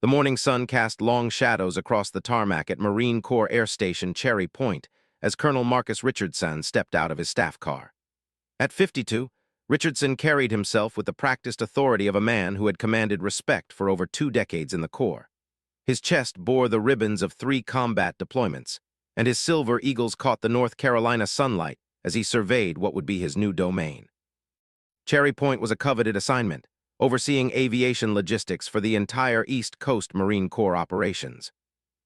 The morning sun cast long shadows across the tarmac at Marine Corps Air Station Cherry Point as Colonel Marcus Richardson stepped out of his staff car. At 52, Richardson carried himself with the practiced authority of a man who had commanded respect for over 2 decades in the Corps. His chest bore the ribbons of 3 combat deployments, and his silver eagles caught the North Carolina sunlight as he surveyed what would be his new domain. Cherry Point was a coveted assignment, overseeing aviation logistics for the entire East Coast Marine Corps operations.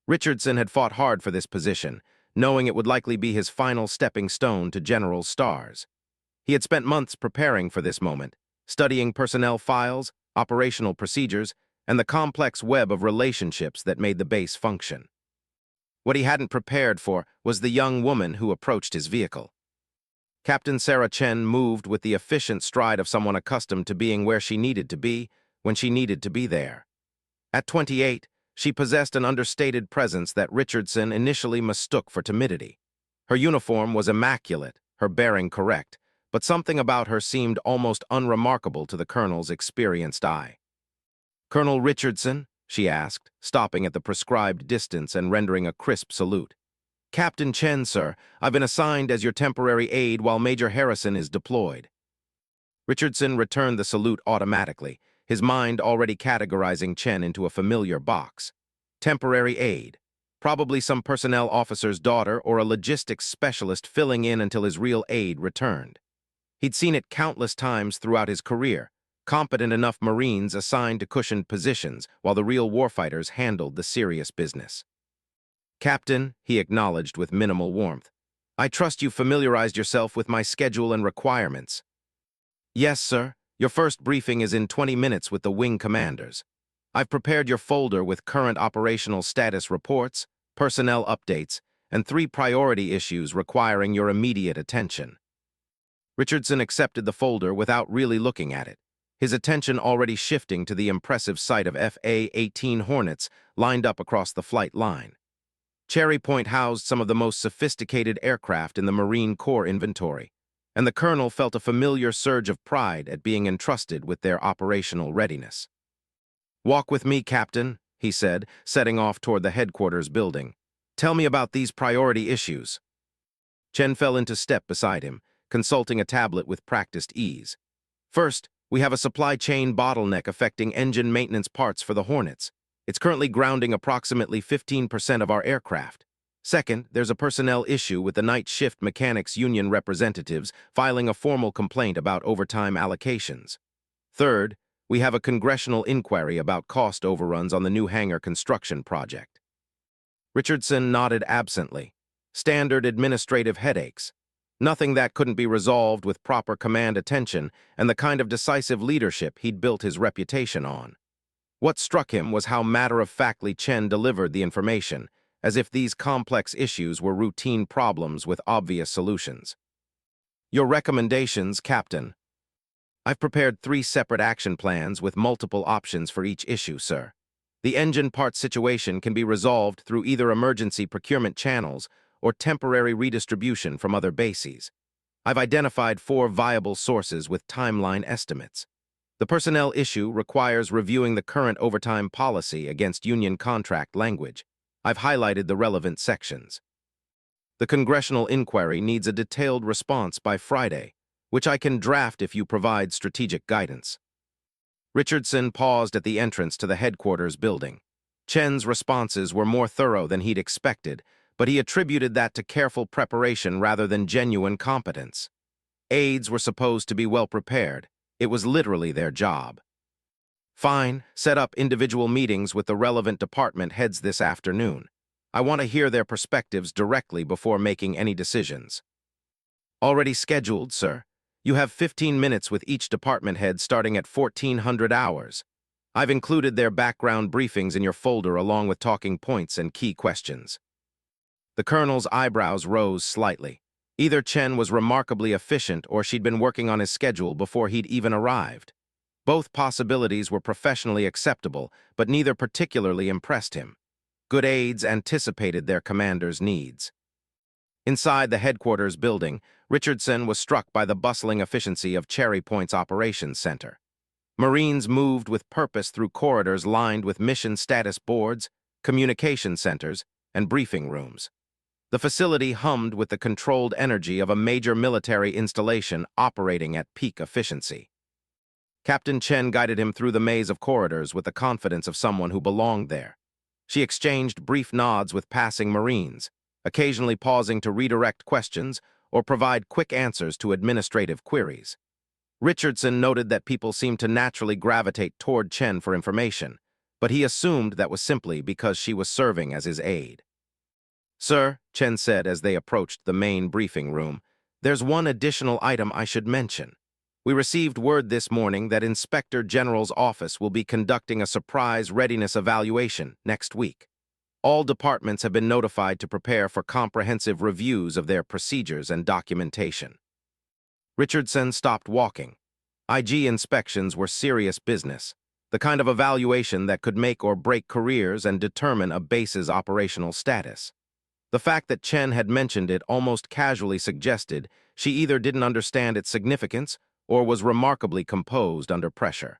Richardson had fought hard for this position, knowing it would likely be his final stepping stone to general stars. He had spent months preparing for this moment, studying personnel files, operational procedures, and the complex web of relationships that made the base function. What he hadn't prepared for was the young woman who approached his vehicle. Captain Sarah Chen moved with the efficient stride of someone accustomed to being where she needed to be when she needed to be there. At 28, she possessed an understated presence that Richardson initially mistook for timidity. Her uniform was immaculate, her bearing correct, but something about her seemed almost unremarkable to the colonel's experienced eye. "Colonel Richardson?" she asked, stopping at the prescribed distance and rendering a crisp salute. "Captain Chen, sir. I've been assigned as your temporary aide while Major Harrison is deployed." Richardson returned the salute automatically, his mind already categorizing Chen into a familiar box. Temporary aide. Probably some personnel officer's daughter or a logistics specialist filling in until his real aide returned. He'd seen it countless times throughout his career, competent enough Marines assigned to cushioned positions while the real warfighters handled the serious business. "Captain," he acknowledged with minimal warmth, "I trust you familiarized yourself with my schedule and requirements." "Yes, sir. Your first briefing is in 20 minutes with the wing commanders. I've prepared your folder with current operational status reports, personnel updates, and 3 priority issues requiring your immediate attention." Richardson accepted the folder without really looking at it, his attention already shifting to the impressive sight of FA-18 Hornets lined up across the flight line. Cherry Point housed some of the most sophisticated aircraft in the Marine Corps inventory, and the colonel felt a familiar surge of pride at being entrusted with their operational readiness. "Walk with me, Captain," he said, setting off toward the headquarters building. "Tell me about these priority issues." Chen fell into step beside him, consulting a tablet with practiced ease. "First, we have a supply chain bottleneck affecting engine maintenance parts for the Hornets. It's currently grounding approximately 15% of our aircraft. Second, there's a personnel issue with the night shift mechanics union representatives filing a formal complaint about overtime allocations. Third, we have a congressional inquiry about cost overruns on the new hangar construction project." Richardson nodded absently. Standard administrative headaches. Nothing that couldn't be resolved with proper command attention and the kind of decisive leadership he'd built his reputation on. What struck him was how matter-of-factly Chen delivered the information, as if these complex issues were routine problems with obvious solutions. "Your recommendations, Captain." "I've prepared 3 separate action plans with multiple options for each issue, sir. The engine part situation can be resolved through either emergency procurement channels or temporary redistribution from other bases. I've identified 4 viable sources with timeline estimates. The personnel issue requires reviewing the current overtime policy against union contract language. I've highlighted the relevant sections. The congressional inquiry needs a detailed response by Friday, which I can draft if you provide strategic guidance." Richardson paused at the entrance to the headquarters building. Chen's responses were more thorough than he'd expected, but he attributed that to careful preparation rather than genuine competence. Aides were supposed to be well prepared. It was literally their job. "Fine, set up individual meetings with the relevant department heads this afternoon. I want to hear their perspectives directly before making any decisions." "Already scheduled, sir. You have 15 minutes with each department head starting at 1400 hours. I've included their background briefings in your folder along with talking points and key questions." The colonel's eyebrows rose slightly. Either Chen was remarkably efficient or she'd been working on his schedule before he'd even arrived. Both possibilities were professionally acceptable, but neither particularly impressed him. Good aides anticipated their commander's needs. Inside the headquarters building, Richardson was struck by the bustling efficiency of Cherry Point's operations center. Marines moved with purpose through corridors lined with mission status boards, communication centers, and briefing rooms. The facility hummed with the controlled energy of a major military installation operating at peak efficiency. Captain Chen guided him through the maze of corridors with the confidence of someone who belonged there. She exchanged brief nods with passing Marines, occasionally pausing to redirect questions or provide quick answers to administrative queries. Richardson noted that people seemed to naturally gravitate toward Chen for information, but he assumed that was simply because she was serving as his aide. "Sir," Chen said as they approached the main briefing room, "there's one additional item I should mention. We received word this morning that Inspector General's office will be conducting a surprise readiness evaluation next week. All departments have been notified to prepare for comprehensive reviews of their procedures and documentation." Richardson stopped walking. IG inspections were serious business, the kind of evaluation that could make or break careers and determine a base's operational status. The fact that Chen had mentioned it almost casually suggested she either didn't understand its significance or was remarkably composed under pressure.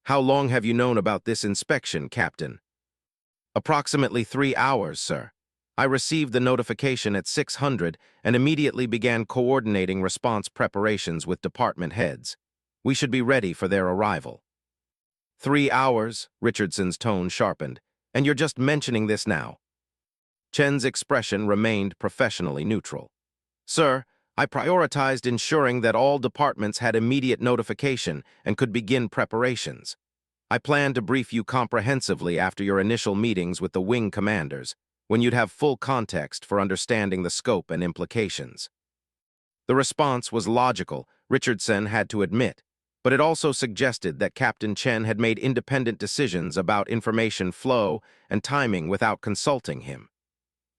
"How long have you known about this inspection, Captain?" "Approximately 3 hours, sir. I received the notification at 600 and immediately began coordinating response preparations with department heads. We should be ready for their arrival." 3 hours, Richardson's tone sharpened, "and you're just mentioning this now?" Chen's expression remained professionally neutral. "Sir, I prioritized ensuring that all departments had immediate notification and could begin preparations. I plan to brief you comprehensively after your initial meetings with the wing commanders, when you'd have full context for understanding the scope and implications." The response was logical, Richardson had to admit, but it also suggested that Captain Chen had made independent decisions about information flow and timing without consulting him.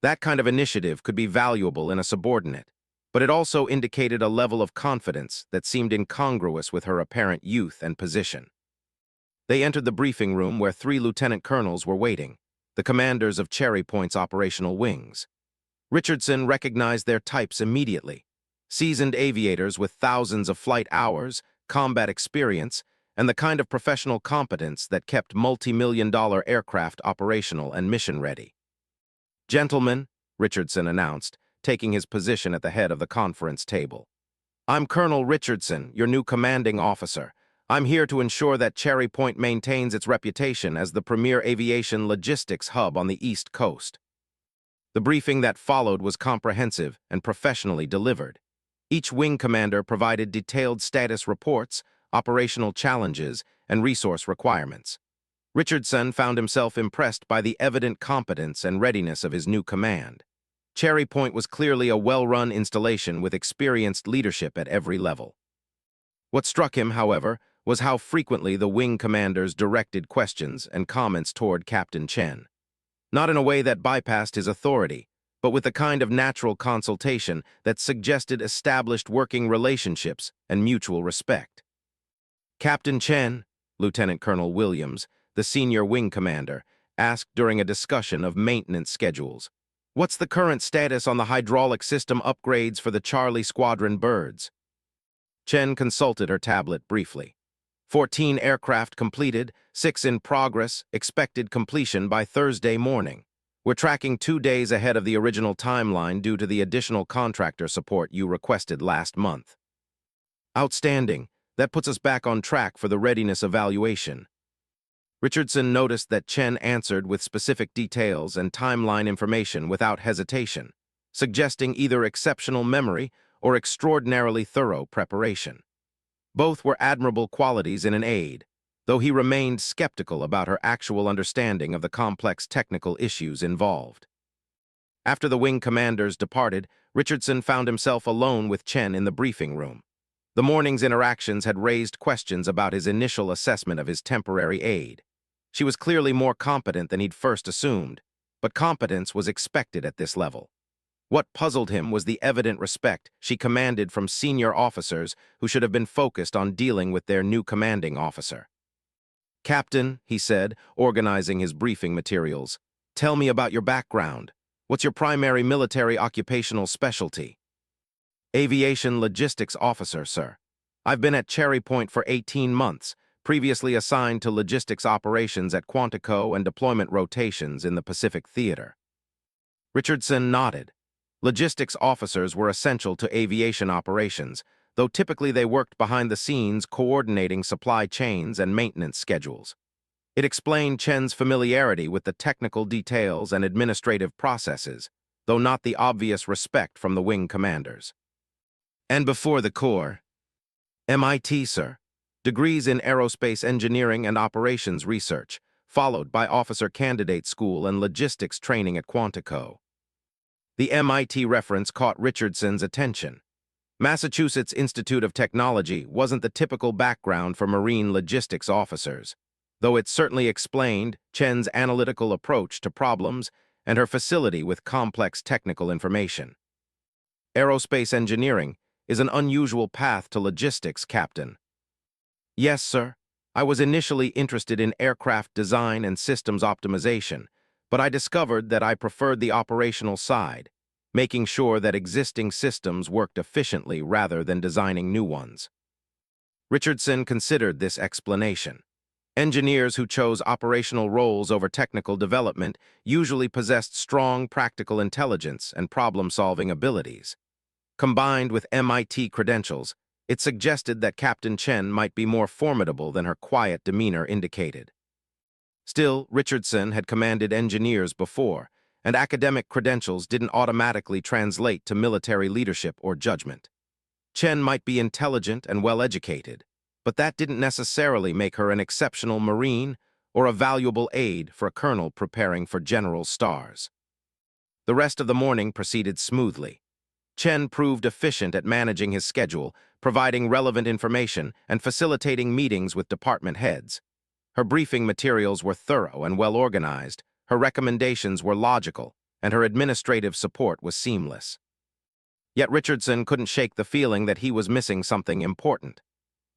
That kind of initiative could be valuable in a subordinate, but it also indicated a level of confidence that seemed incongruous with her apparent youth and position. They entered the briefing room where 3 lieutenant colonels were waiting, the commanders of Cherry Point's operational wings. Richardson recognized their types immediately: seasoned aviators with thousands of flight hours, combat experience, and the kind of professional competence that kept multi-million-dollar aircraft operational and mission-ready. "Gentlemen," Richardson announced, taking his position at the head of the conference table, "I'm Colonel Richardson, your new commanding officer. I'm here to ensure that Cherry Point maintains its reputation as the premier aviation logistics hub on the East Coast." The briefing that followed was comprehensive and professionally delivered. Each wing commander provided detailed status reports, operational challenges, and resource requirements. Richardson found himself impressed by the evident competence and readiness of his new command. Cherry Point was clearly a well-run installation with experienced leadership at every level. What struck him, however, was how frequently the wing commanders directed questions and comments toward Captain Chen. Not in a way that bypassed his authority, but with the kind of natural consultation that suggested established working relationships and mutual respect. "Captain Chen," Lieutenant Colonel Williams, the senior wing commander, asked during a discussion of maintenance schedules, "What's the current status on the hydraulic system upgrades for the Charlie Squadron birds?" Chen consulted her tablet briefly. 14 aircraft completed, 6 in progress, expected completion by Thursday morning. We're tracking 2 days ahead of the original timeline due to the additional contractor support you requested last month." "Outstanding. That puts us back on track for the readiness evaluation." Richardson noticed that Chen answered with specific details and timeline information without hesitation, suggesting either exceptional memory or extraordinarily thorough preparation. Both were admirable qualities in an aide, though he remained skeptical about her actual understanding of the complex technical issues involved. After the wing commanders departed, Richardson found himself alone with Chen in the briefing room. The morning's interactions had raised questions about his initial assessment of his temporary aide. She was clearly more competent than he'd first assumed, but competence was expected at this level. What puzzled him was the evident respect she commanded from senior officers who should have been focused on dealing with their new commanding officer. "Captain," he said, organizing his briefing materials, "tell me about your background. What's your primary military occupational specialty?" "Aviation logistics officer, sir. I've been at Cherry Point for 18 months, previously assigned to logistics operations at Quantico and deployment rotations in the Pacific Theater. Richardson nodded. Logistics officers were essential to aviation operations, though typically they worked behind the scenes coordinating supply chains and maintenance schedules. It explained Chen's familiarity with the technical details and administrative processes, though not the obvious respect from the wing commanders. And before the Corps, MIT, sir. Degrees in aerospace engineering and operations research, followed by officer candidate school and logistics training at Quantico. The MIT reference caught Richardson's attention. Massachusetts Institute of Technology wasn't the typical background for marine logistics officers, though it certainly explained Chen's analytical approach to problems and her facility with complex technical information. Aerospace engineering is an unusual path to logistics, Captain. Yes, sir. I was initially interested in aircraft design and systems optimization, but I discovered that I preferred the operational side, making sure that existing systems worked efficiently rather than designing new ones. Richardson considered this explanation. Engineers who chose operational roles over technical development usually possessed strong practical intelligence and problem-solving abilities. Combined with MIT credentials, it suggested that Captain Chen might be more formidable than her quiet demeanor indicated. Still, Richardson had commanded engineers before, and academic credentials didn't automatically translate to military leadership or judgment. Chen might be intelligent and well-educated, but that didn't necessarily make her an exceptional Marine or a valuable aide for a colonel preparing for general stars. The rest of the morning proceeded smoothly. Chen proved efficient at managing his schedule, providing relevant information, and facilitating meetings with department heads. Her briefing materials were thorough and well-organized, her recommendations were logical, and her administrative support was seamless. Yet Richardson couldn't shake the feeling that he was missing something important.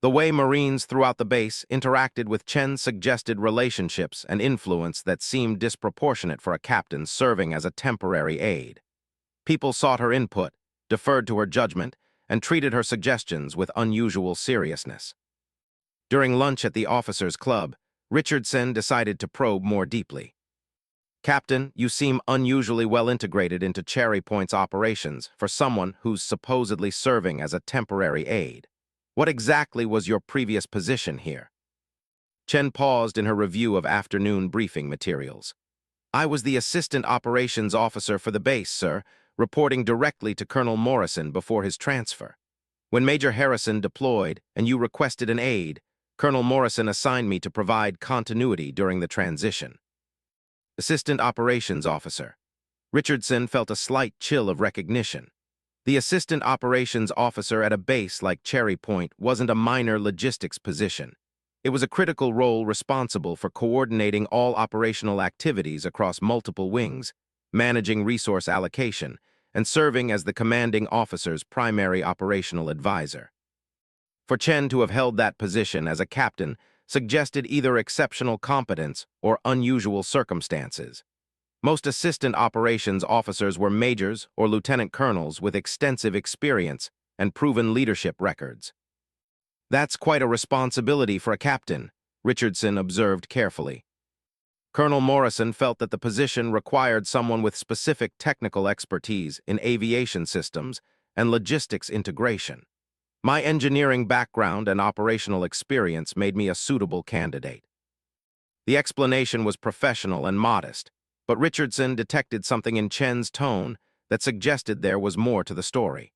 The way Marines throughout the base interacted with Chen suggested relationships and influence that seemed disproportionate for a captain serving as a temporary aide. People sought her input, deferred to her judgment, and treated her suggestions with unusual seriousness. During lunch at the officers' club, Richardson decided to probe more deeply. Captain, you seem unusually well integrated into Cherry Point's operations for someone who's supposedly serving as a temporary aide. What exactly was your previous position here? Chen paused in her review of afternoon briefing materials. I was the assistant operations officer for the base, sir, reporting directly to Colonel Morrison before his transfer. When Major Harrison deployed and you requested an aide, Colonel Morrison assigned me to provide continuity during the transition. Assistant Operations Officer. Richardson felt a slight chill of recognition. The assistant operations officer at a base like Cherry Point wasn't a minor logistics position. It was a critical role responsible for coordinating all operational activities across multiple wings, managing resource allocation, and serving as the commanding officer's primary operational advisor. For Chen to have held that position as a captain suggested either exceptional competence or unusual circumstances. Most assistant operations officers were majors or lieutenant colonels with extensive experience and proven leadership records. That's quite a responsibility for a captain, Richardson observed carefully. Colonel Morrison felt that the position required someone with specific technical expertise in aviation systems and logistics integration. My engineering background and operational experience made me a suitable candidate. The explanation was professional and modest, but Richardson detected something in Chen's tone that suggested there was more to the story.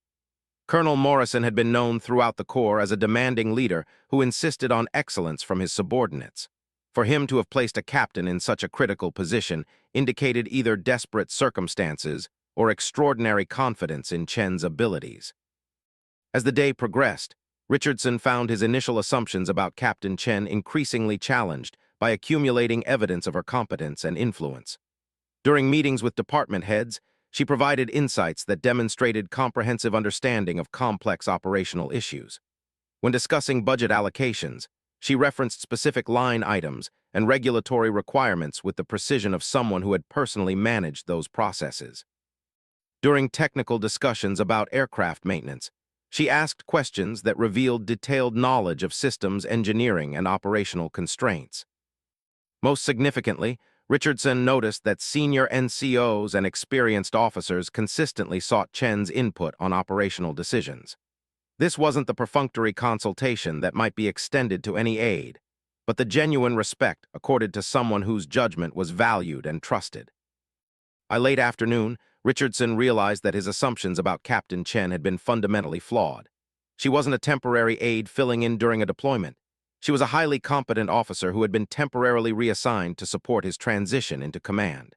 Colonel Morrison had been known throughout the Corps as a demanding leader who insisted on excellence from his subordinates. For him to have placed a captain in such a critical position indicated either desperate circumstances or extraordinary confidence in Chen's abilities. As the day progressed, Richardson found his initial assumptions about Captain Chen increasingly challenged by accumulating evidence of her competence and influence. During meetings with department heads, she provided insights that demonstrated comprehensive understanding of complex operational issues. When discussing budget allocations, she referenced specific line items and regulatory requirements with the precision of someone who had personally managed those processes. During technical discussions about aircraft maintenance, She asked questions that revealed detailed knowledge of systems engineering and operational constraints. Most significantly, Richardson noticed that senior NCOs and experienced officers consistently sought Chen's input on operational decisions. This wasn't the perfunctory consultation that might be extended to any aide, but the genuine respect accorded to someone whose judgment was valued and trusted. By late afternoon, Richardson realized that his assumptions about Captain Chen had been fundamentally flawed. She wasn't a temporary aide filling in during a deployment. She was a highly competent officer who had been temporarily reassigned to support his transition into command.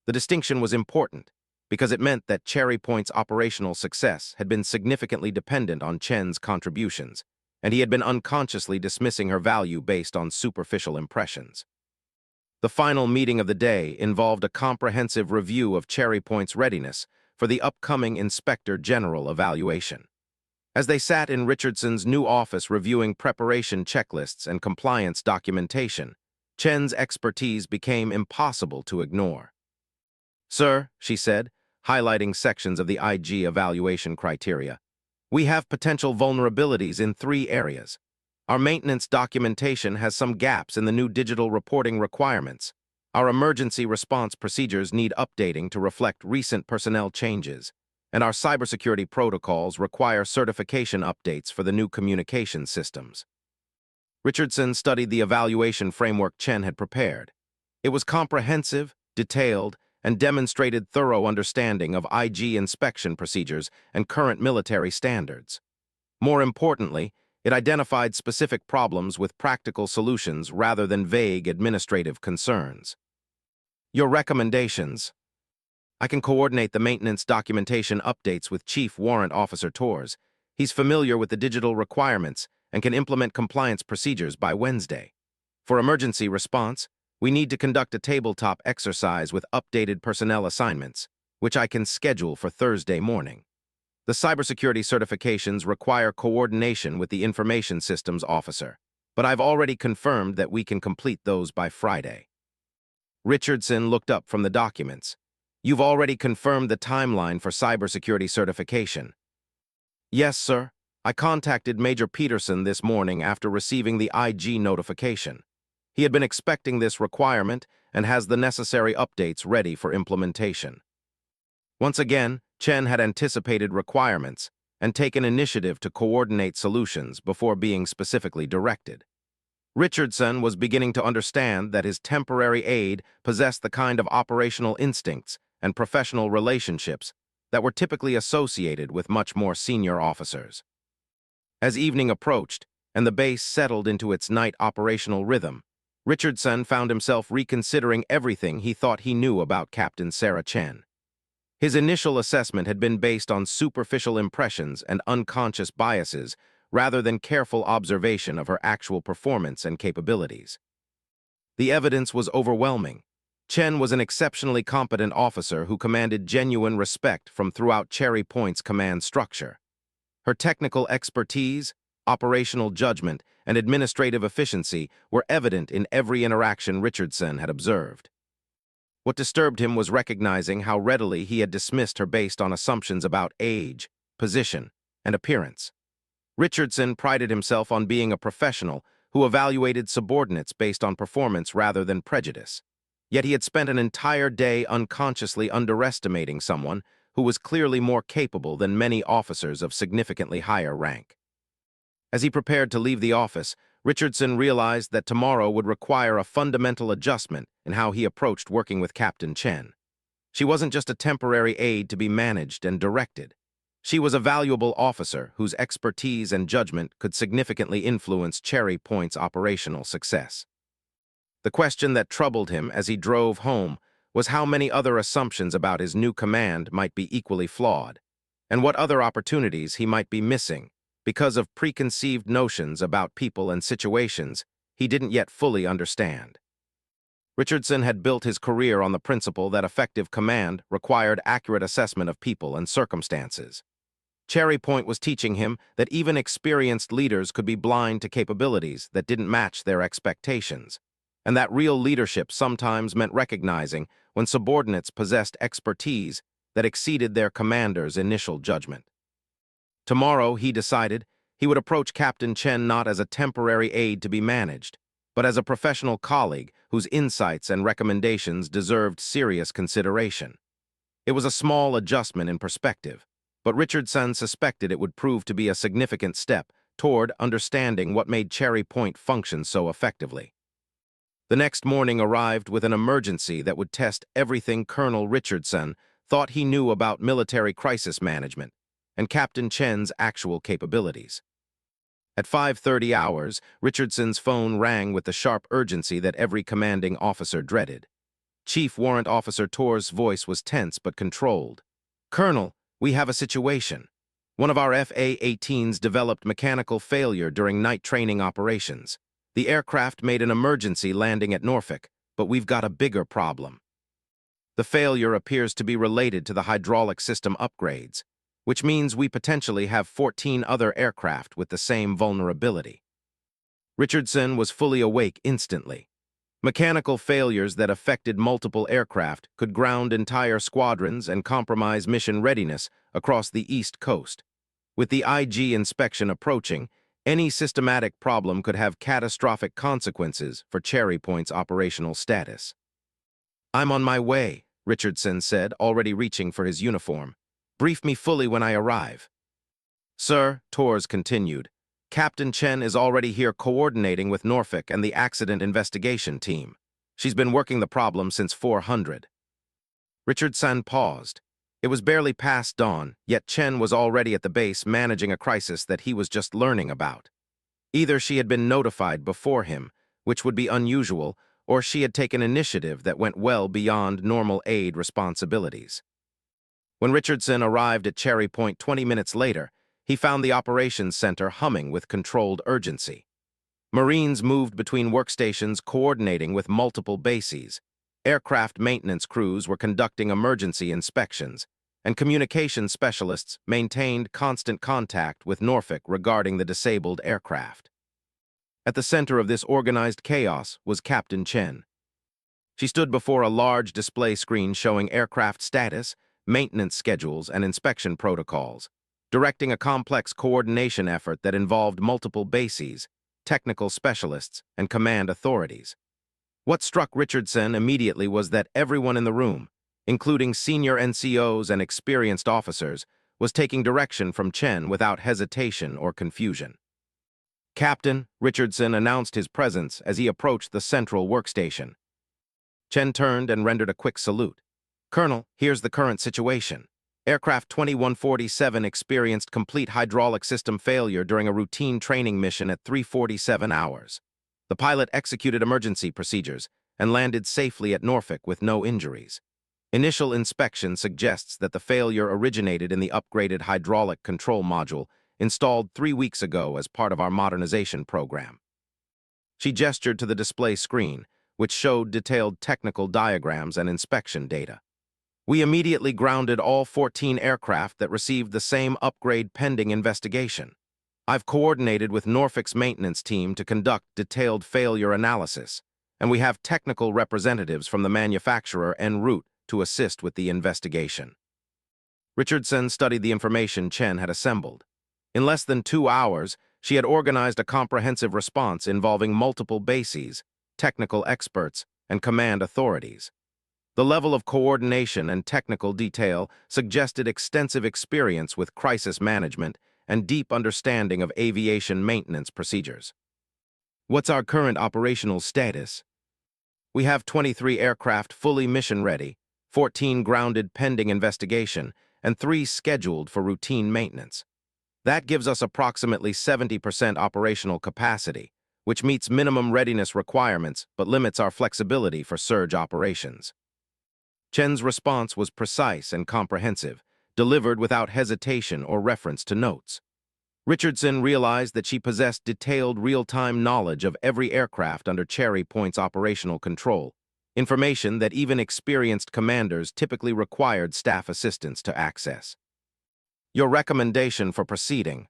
The distinction was important because it meant that Cherry Point's operational success had been significantly dependent on Chen's contributions, and he had been unconsciously dismissing her value based on superficial impressions. The final meeting of the day involved a comprehensive review of Cherry Point's readiness for the upcoming Inspector General evaluation. As they sat in Richardson's new office reviewing preparation checklists and compliance documentation, Chen's expertise became impossible to ignore. "Sir," she said, highlighting sections of the IG evaluation criteria, "we have potential vulnerabilities in 3 areas. Our maintenance documentation has some gaps in the new digital reporting requirements. Our emergency response procedures need updating to reflect recent personnel changes, and our cybersecurity protocols require certification updates for the new communication systems." Richardson studied the evaluation framework Chen had prepared. It was comprehensive, detailed, and demonstrated thorough understanding of IG inspection procedures and current military standards. More importantly, it identified specific problems with practical solutions rather than vague administrative concerns. "Your recommendations." "I can coordinate the maintenance documentation updates with Chief Warrant Officer Torres. He's familiar with the digital requirements and can implement compliance procedures by Wednesday. For emergency response, we need to conduct a tabletop exercise with updated personnel assignments, which I can schedule for Thursday morning. The cybersecurity certifications require coordination with the information systems officer, but I've already confirmed that we can complete those by Friday." Richardson looked up from the documents. "You've already confirmed the timeline for cybersecurity certification?" "Yes, sir. I contacted Major Peterson this morning after receiving the IG notification. He had been expecting this requirement and has the necessary updates ready for implementation." Once again, Chen had anticipated requirements and taken initiative to coordinate solutions before being specifically directed. Richardson was beginning to understand that his temporary aide possessed the kind of operational instincts and professional relationships that were typically associated with much more senior officers. As evening approached and the base settled into its night operational rhythm, Richardson found himself reconsidering everything he thought he knew about Captain Sarah Chen. His initial assessment had been based on superficial impressions and unconscious biases rather than careful observation of her actual performance and capabilities. The evidence was overwhelming. Chen was an exceptionally competent officer who commanded genuine respect from throughout Cherry Point's command structure. Her technical expertise, operational judgment, and administrative efficiency were evident in every interaction Richardson had observed. What disturbed him was recognizing how readily he had dismissed her based on assumptions about age, position, and appearance. Richardson prided himself on being a professional who evaluated subordinates based on performance rather than prejudice. Yet he had spent an entire day unconsciously underestimating someone who was clearly more capable than many officers of significantly higher rank. As he prepared to leave the office, Richardson realized that tomorrow would require a fundamental adjustment in how he approached working with Captain Chen. She wasn't just a temporary aide to be managed and directed. She was a valuable officer whose expertise and judgment could significantly influence Cherry Point's operational success. The question that troubled him as he drove home was how many other assumptions about his new command might be equally flawed, and what other opportunities he might be missing because of preconceived notions about people and situations he didn't yet fully understand. Richardson had built his career on the principle that effective command required accurate assessment of people and circumstances. Cherry Point was teaching him that even experienced leaders could be blind to capabilities that didn't match their expectations, and that real leadership sometimes meant recognizing when subordinates possessed expertise that exceeded their commander's initial judgment. Tomorrow, he decided, he would approach Captain Chen not as a temporary aide to be managed, but as a professional colleague whose insights and recommendations deserved serious consideration. It was a small adjustment in perspective, but Richardson suspected it would prove to be a significant step toward understanding what made Cherry Point function so effectively. The next morning arrived with an emergency that would test everything Colonel Richardson thought he knew about military crisis management and Captain Chen's actual capabilities. At 5:30 hours, Richardson's phone rang with the sharp urgency that every commanding officer dreaded. Chief Warrant Officer Tor's voice was tense but controlled. "Colonel, we have a situation. One of our FA-18s developed mechanical failure during night training operations. The aircraft made an emergency landing at Norfolk, but we've got a bigger problem. The failure appears to be related to the hydraulic system upgrades, which means we potentially have 14 other aircraft with the same vulnerability." Richardson was fully awake instantly. Mechanical failures that affected multiple aircraft could ground entire squadrons and compromise mission readiness across the East Coast. With the IG inspection approaching, any systematic problem could have catastrophic consequences for Cherry Point's operational status. "I'm on my way," Richardson said, already reaching for his uniform. "Brief me fully when I arrive." "Sir," Torres continued, "Captain Chen is already here coordinating with Norfolk and the accident investigation team. She's been working the problem since 400. Richardson paused. It was barely past dawn, yet Chen was already at the base managing a crisis that he was just learning about. Either she had been notified before him, which would be unusual, or she had taken initiative that went well beyond normal aid responsibilities. When Richardson arrived at Cherry Point 20 minutes later, he found the operations center humming with controlled urgency. Marines moved between workstations coordinating with multiple bases. Aircraft maintenance crews were conducting emergency inspections, and communication specialists maintained constant contact with Norfolk regarding the disabled aircraft. At the center of this organized chaos was Captain Chen. She stood before a large display screen showing aircraft status, maintenance schedules, and inspection protocols, directing a complex coordination effort that involved multiple bases, technical specialists, and command authorities. What struck Richardson immediately was that everyone in the room, including senior NCOs and experienced officers, was taking direction from Chen without hesitation or confusion. "Captain," Richardson announced his presence as he approached the central workstation. Chen turned and rendered a quick salute. "Colonel, here's the current situation. Aircraft 2147 experienced complete hydraulic system failure during a routine training mission at 3:47 hours. The pilot executed emergency procedures and landed safely at Norfolk with no injuries. Initial inspection suggests that the failure originated in the upgraded hydraulic control module installed 3 weeks ago as part of our modernization program." She gestured to the display screen, which showed detailed technical diagrams and inspection data. "We immediately grounded all 14 aircraft that received the same upgrade pending investigation. I've coordinated with Norfolk's maintenance team to conduct detailed failure analysis, and we have technical representatives from the manufacturer en route to assist with the investigation." Richardson studied the information Chen had assembled. In less than 2 hours, she had organized a comprehensive response involving multiple bases, technical experts, and command authorities. The level of coordination and technical detail suggested extensive experience with crisis management and deep understanding of aviation maintenance procedures. "What's our current operational status?" "We have 23 aircraft fully mission-ready, 14 grounded pending investigation, and 3 scheduled for routine maintenance. That gives us approximately 70% operational capacity, which meets minimum readiness requirements but limits our flexibility for surge operations." Chen's response was precise and comprehensive, delivered without hesitation or reference to notes. Richardson realized that she possessed detailed real-time knowledge of every aircraft under Cherry Point's operational control, information that even experienced commanders typically required staff assistance to access. "Your recommendation for proceeding?"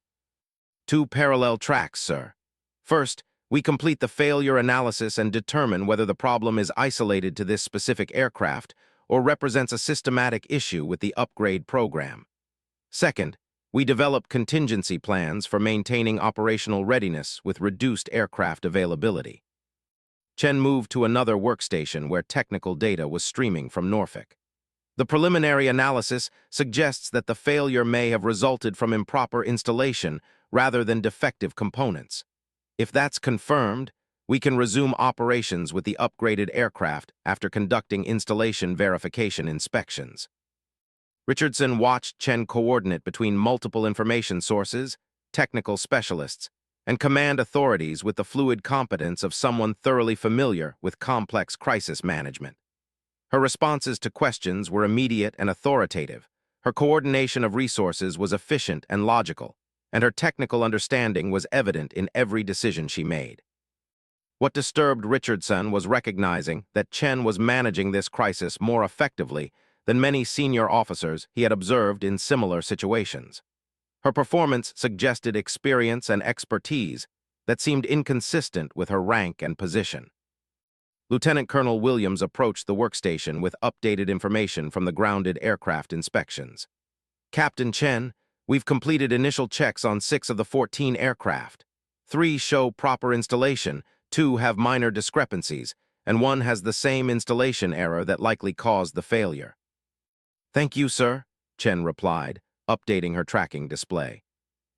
"2 parallel tracks, sir. First, we complete the failure analysis and determine whether the problem is isolated to this specific aircraft or represents a systematic issue with the upgrade program. Second, We develop contingency plans for maintaining operational readiness with reduced aircraft availability. Chen moved to another workstation where technical data was streaming from Norfolk. The preliminary analysis suggests that the failure may have resulted from improper installation rather than defective components. If that's confirmed, we can resume operations with the upgraded aircraft after conducting installation verification inspections. Richardson watched Chen coordinate between multiple information sources, technical specialists, and command authorities with the fluid competence of someone thoroughly familiar with complex crisis management. Her responses to questions were immediate and authoritative. Her coordination of resources was efficient and logical, and her technical understanding was evident in every decision she made. What disturbed Richardson was recognizing that Chen was managing this crisis more effectively than many senior officers he had observed in similar situations. Her performance suggested experience and expertise that seemed inconsistent with her rank and position. Lieutenant Colonel Williams approached the workstation with updated information from the grounded aircraft inspections. Captain Chen, we've completed initial checks on 6 of the 14 aircraft. 3 show proper installation, 2 have minor discrepancies, and 1 has the same installation error that likely caused the failure. Thank you, sir, Chen replied, updating her tracking display.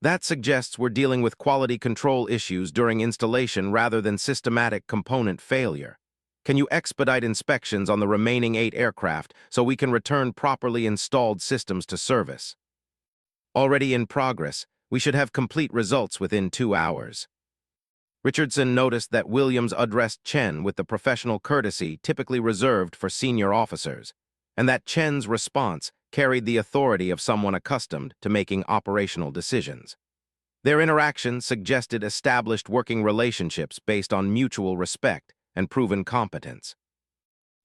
That suggests we're dealing with quality control issues during installation rather than systematic component failure. Can you expedite inspections on the remaining 8 aircraft so we can return properly installed systems to service? Already in progress, we should have complete results within 2 hours. Richardson noticed that Williams addressed Chen with the professional courtesy typically reserved for senior officers, and that Chen's response carried the authority of someone accustomed to making operational decisions. Their interaction suggested established working relationships based on mutual respect and proven competence.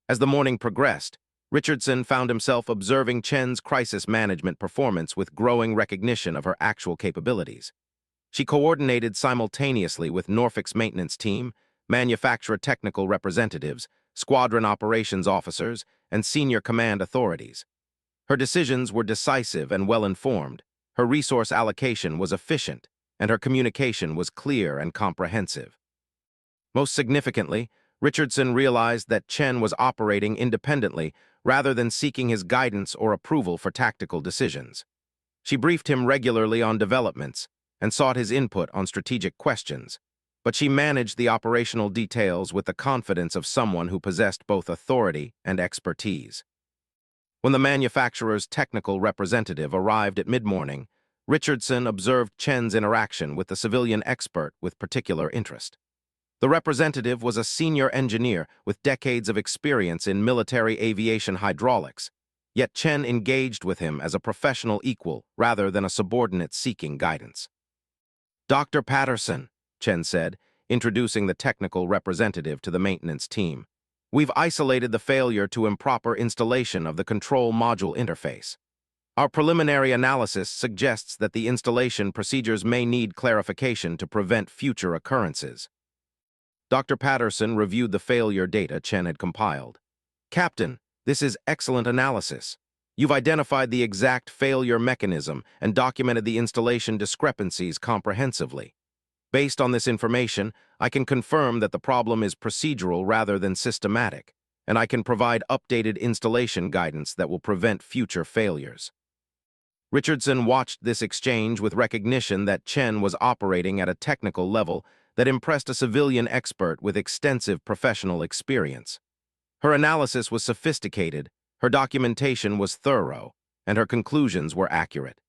As the morning progressed, Richardson found himself observing Chen's crisis management performance with growing recognition of her actual capabilities. She coordinated simultaneously with Norfolk's maintenance team, manufacturer technical representatives, squadron operations officers, and senior command authorities. Her decisions were decisive and well-informed, her resource allocation was efficient, and her communication was clear and comprehensive. Most significantly, Richardson realized that Chen was operating independently rather than seeking his guidance or approval for tactical decisions. She briefed him regularly on developments and sought his input on strategic questions, but she managed the operational details with the confidence of someone who possessed both authority and expertise. When the manufacturer's technical representative arrived at mid-morning, Richardson observed Chen's interaction with the civilian expert with particular interest. The representative was a senior engineer with decades of experience in military aviation hydraulics, yet Chen engaged with him as a professional equal rather than a subordinate seeking guidance. "Dr. Patterson," Chen said, introducing the technical representative to the maintenance team, "we've isolated the failure to improper installation of the control module interface. Our preliminary analysis suggests that the installation procedures may need clarification to prevent future occurrences." Dr. Patterson reviewed the failure data Chen had compiled. "Captain, this is excellent analysis. You've identified the exact failure mechanism and documented the installation discrepancies comprehensively. Based on this information, I can confirm that the problem is procedural rather than systematic, and I can provide updated installation guidance that will prevent future failures." Richardson watched this exchange with recognition that Chen was operating at a technical level that impressed a civilian expert with extensive professional experience. Her analysis was sophisticated, her documentation was thorough, and her conclusions were accurate.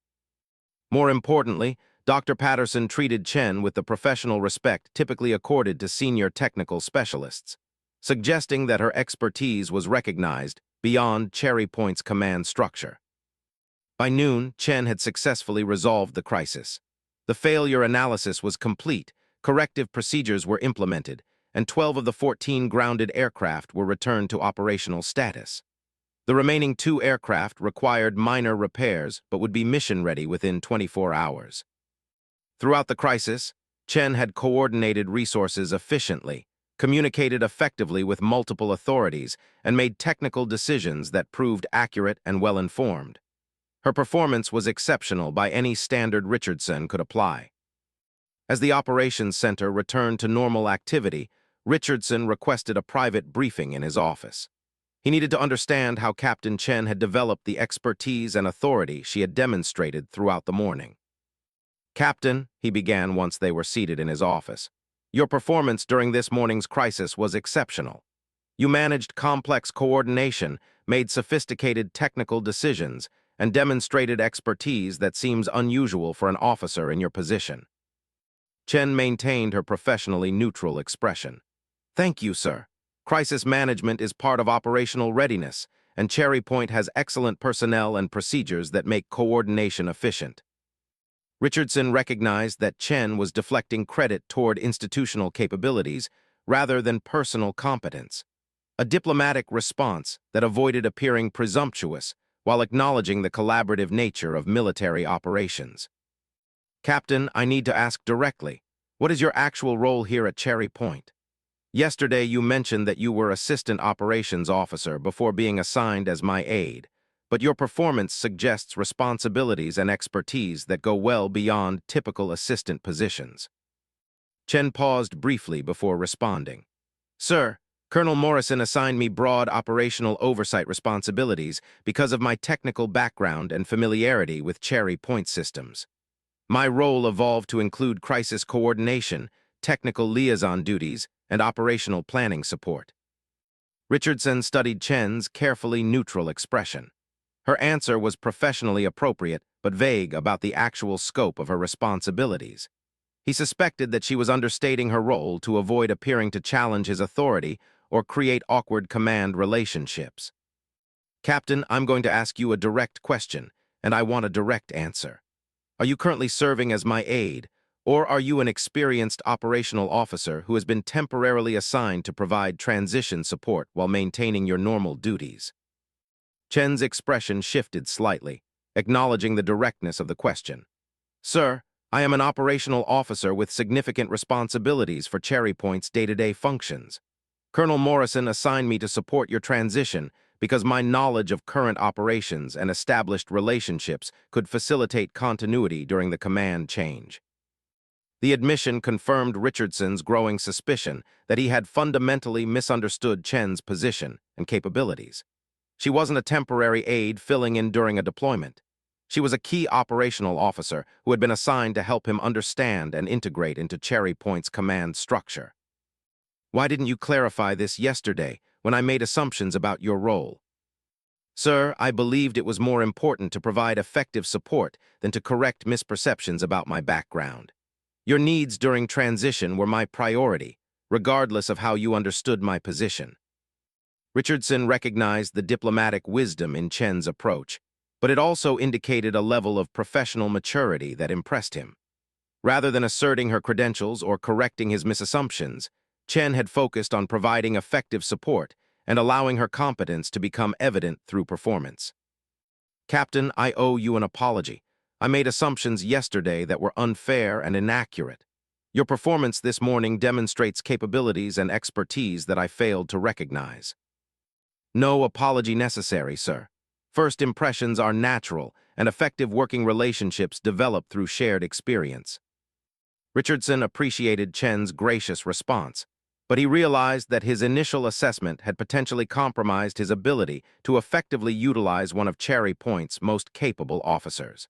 More importantly, Dr. Patterson treated Chen with the professional respect typically accorded to senior technical specialists, suggesting that her expertise was recognized beyond Cherry Point's command structure. By noon, Chen had successfully resolved the crisis. The failure analysis was complete, corrective procedures were implemented, and 12 of the 14 grounded aircraft were returned to operational status. The remaining 2 aircraft required minor repairs but would be mission-ready within 24 hours. Throughout the crisis, Chen had coordinated resources efficiently, communicated effectively with multiple authorities, and made technical decisions that proved accurate and well-informed. Her performance was exceptional by any standard Richardson could apply. As the operations center returned to normal activity, Richardson requested a private briefing in his office. He needed to understand how Captain Chen had developed the expertise and authority she had demonstrated throughout the morning. "Captain," he began once they were seated in his office, "your performance during this morning's crisis was exceptional. You managed complex coordination, made sophisticated technical decisions, and demonstrated expertise that seems unusual for an officer in your position." Chen maintained her professionally neutral expression. "Thank you, sir. Crisis management is part of operational readiness, and Cherry Point has excellent personnel and procedures that make coordination efficient." Richardson recognized that Chen was deflecting credit toward institutional capabilities rather than personal competence, a diplomatic response that avoided appearing presumptuous while acknowledging the collaborative nature of military operations. "Captain, I need to ask directly, what is your actual role here at Cherry Point? Yesterday you mentioned that you were Assistant Operations Officer before being assigned as my aide, but your performance suggests responsibilities and expertise that go well beyond typical assistant positions." Chen paused briefly before responding. "Sir, Colonel Morrison assigned me broad operational oversight responsibilities because of my technical background and familiarity with Cherry Point systems. My role evolved to include crisis coordination, technical liaison duties, and operational planning support." Richardson studied Chen's carefully neutral expression. Her answer was professionally appropriate but vague about the actual scope of her responsibilities. He suspected that she was understating her role to avoid appearing to challenge his authority or create awkward command relationships. "Captain, I'm going to ask you a direct question, and I want a direct answer. Are you currently serving as my aide, or are you an experienced operational officer who has been temporarily assigned to provide transition support while maintaining your normal duties?" Chen's expression shifted slightly, acknowledging the directness of the question. "Sir, I am an operational officer with significant responsibilities for Cherry Point's day-to-day functions. Colonel Morrison assigned me to support your transition because my knowledge of current operations and established relationships could facilitate continuity during the command change." The admission confirmed Richardson's growing suspicion that he had fundamentally misunderstood Chen's position and capabilities. She wasn't a temporary aide filling in during a deployment. She was a key operational officer who had been assigned to help him understand and integrate into Cherry Point's command structure. "Why didn't you clarify this yesterday when I made assumptions about your role?" "Sir, I believed it was more important to provide effective support than to correct misperceptions about my background. Your needs during transition were my priority, regardless of how you understood my position." Richardson recognized the diplomatic wisdom in Chen's approach, but it also indicated a level of professional maturity that impressed him. Rather than asserting her credentials or correcting his misassumptions, Chen had focused on providing effective support and allowing her competence to become evident through performance. "Captain, I owe you an apology. I made assumptions yesterday that were unfair and inaccurate. Your performance this morning demonstrates capabilities and expertise that I failed to recognize." "No apology necessary, sir. First impressions are natural, and effective working relationships develop through shared experience." Richardson appreciated Chen's gracious response, but he realized that his initial assessment had potentially compromised his ability to effectively utilize one of Cherry Point's most capable officers.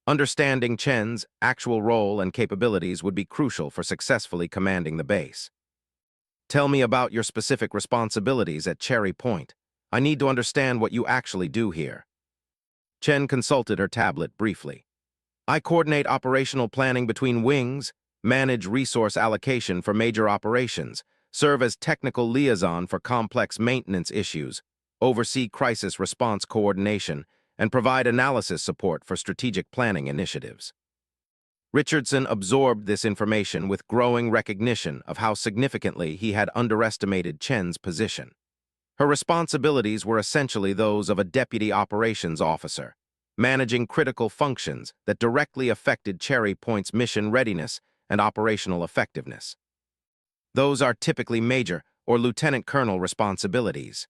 Understanding Chen's actual role and capabilities would be crucial for successfully commanding the base. "Tell me about your specific responsibilities at Cherry Point. I need to understand what you actually do here." Chen consulted her tablet briefly. "I coordinate operational planning between wings, manage resource allocation for major operations, serve as technical liaison for complex maintenance issues, oversee crisis response coordination, and provide analysis support for strategic planning initiatives." Richardson absorbed this information with growing recognition of how significantly he had underestimated Chen's position. Her responsibilities were essentially those of a deputy operations officer, managing critical functions that directly affected Cherry Point's mission readiness and operational effectiveness. Those are typically major or lieutenant colonel responsibilities.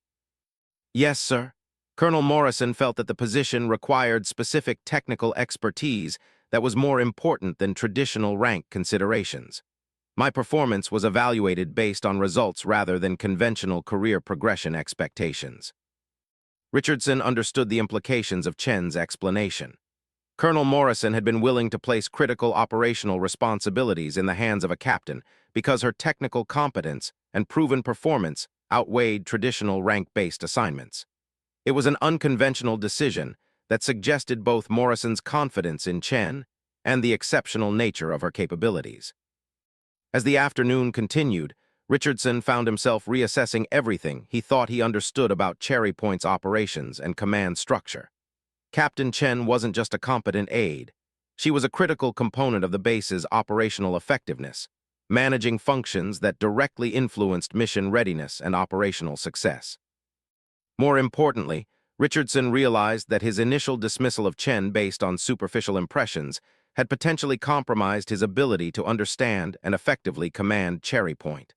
"Yes, sir. Colonel Morrison felt that the position required specific technical expertise that was more important than traditional rank considerations. My performance was evaluated based on results rather than conventional career progression expectations. Richardson understood the implications of Chen's explanation. Colonel Morrison had been willing to place critical operational responsibilities in the hands of a captain because her technical competence and proven performance outweighed traditional rank-based assignments. It was an unconventional decision that suggested both Morrison's confidence in Chen and the exceptional nature of her capabilities. As the afternoon continued, Richardson found himself reassessing everything he thought he understood about Cherry Point's operations and command structure. Captain Chen wasn't just a competent aide. She was a critical component of the base's operational effectiveness, managing functions that directly influenced mission readiness and operational success. More importantly, Richardson realized that his initial dismissal of Chen based on superficial impressions had potentially compromised his ability to understand and effectively command Cherry Point.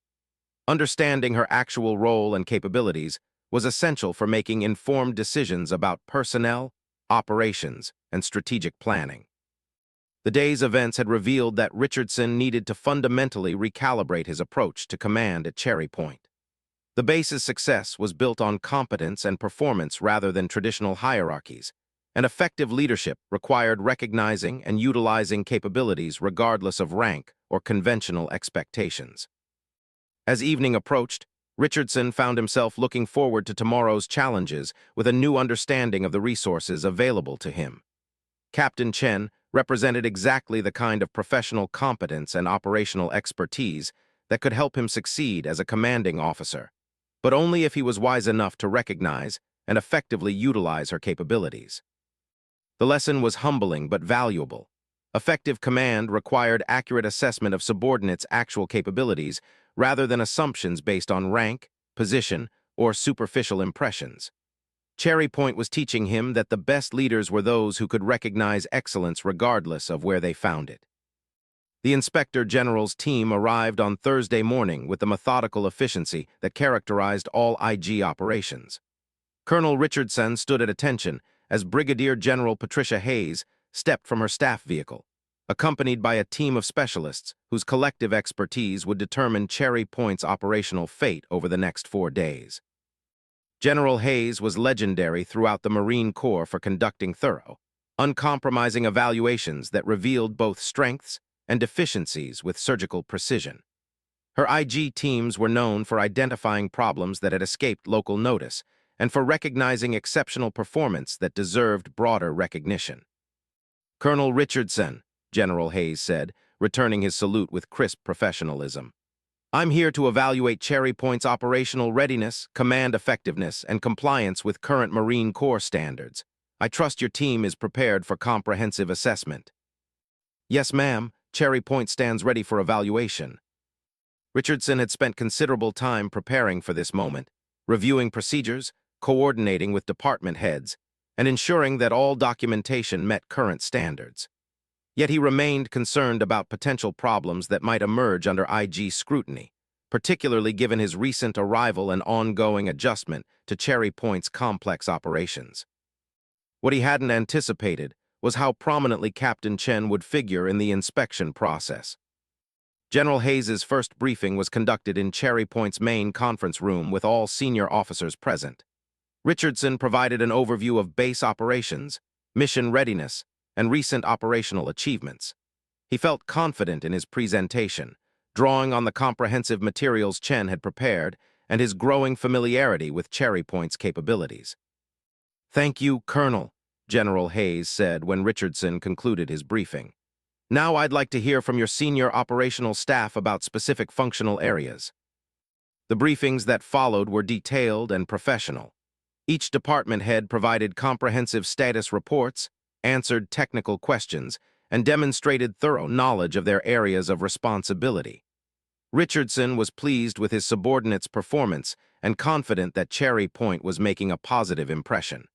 Understanding her actual role and capabilities was essential for making informed decisions about personnel, operations, and strategic planning. The day's events had revealed that Richardson needed to fundamentally recalibrate his approach to command at Cherry Point. The base's success was built on competence and performance rather than traditional hierarchies, and effective leadership required recognizing and utilizing capabilities regardless of rank or conventional expectations. As evening approached, Richardson found himself looking forward to tomorrow's challenges with a new understanding of the resources available to him. Captain Chen represented exactly the kind of professional competence and operational expertise that could help him succeed as a commanding officer, but only if he was wise enough to recognize and effectively utilize her capabilities. The lesson was humbling but valuable. Effective command required accurate assessment of subordinates' actual capabilities rather than assumptions based on rank, position, or superficial impressions. Cherry Point was teaching him that the best leaders were those who could recognize excellence regardless of where they found it. The Inspector General's team arrived on Thursday morning with the methodical efficiency that characterized all IG operations. Colonel Richardson stood at attention as Brigadier General Patricia Hayes stepped from her staff vehicle, accompanied by a team of specialists whose collective expertise would determine Cherry Point's operational fate over the next 4 days. General Hayes was legendary throughout the Marine Corps for conducting thorough, uncompromising evaluations that revealed both strengths and deficiencies with surgical precision. Her IG teams were known for identifying problems that had escaped local notice and for recognizing exceptional performance that deserved broader recognition. "Colonel Richardson," General Hayes said, returning his salute with crisp professionalism, "I'm here to evaluate Cherry Point's operational readiness, command effectiveness, and compliance with current Marine Corps standards. I trust your team is prepared for comprehensive assessment." "Yes, ma'am. Cherry Point stands ready for evaluation." Richardson had spent considerable time preparing for this moment, reviewing procedures, coordinating with department heads, and ensuring that all documentation met current standards. Yet he remained concerned about potential problems that might emerge under IG scrutiny, particularly given his recent arrival and ongoing adjustment to Cherry Point's complex operations. What he hadn't anticipated was how prominently Captain Chen would figure in the inspection process. General Hayes's first briefing was conducted in Cherry Point's main conference room with all senior officers present. Richardson provided an overview of base operations, mission readiness, and recent operational achievements. He felt confident in his presentation, drawing on the comprehensive materials Chen had prepared and his growing familiarity with Cherry Point's capabilities. "Thank you, Colonel," General Hayes said when Richardson concluded his briefing. "Now I'd like to hear from your senior operational staff about specific functional areas." The briefings that followed were detailed and professional. Each department head provided comprehensive status reports, answered technical questions, and demonstrated thorough knowledge of their areas of responsibility. Richardson was pleased with his subordinates' performance and confident that Cherry Point was making a positive impression.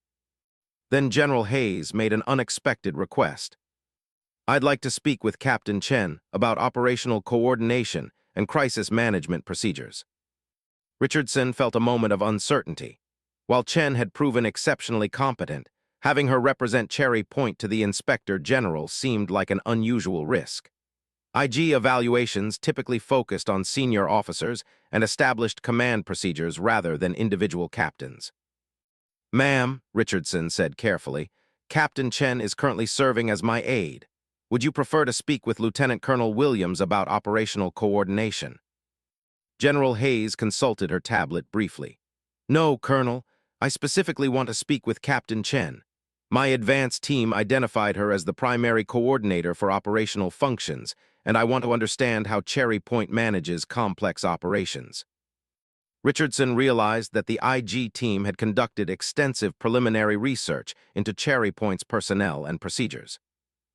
Then General Hayes made an unexpected request. "I'd like to speak with Captain Chen about operational coordination and crisis management procedures." Richardson felt a moment of uncertainty. While Chen had proven exceptionally competent, having her represent Cherry Point to the Inspector General seemed like an unusual risk. IG evaluations typically focused on senior officers and established command procedures rather than individual captains. "Ma'am," Richardson said carefully, "Captain Chen is currently serving as my aide. Would you prefer to speak with Lieutenant Colonel Williams about operational coordination?" General Hayes consulted her tablet briefly. "No, Colonel. I specifically want to speak with Captain Chen. My advance team identified her as the primary coordinator for operational functions, and I want to understand how Cherry Point manages complex operations." Richardson realized that the IG team had conducted extensive preliminary research into Cherry Point's personnel and procedures.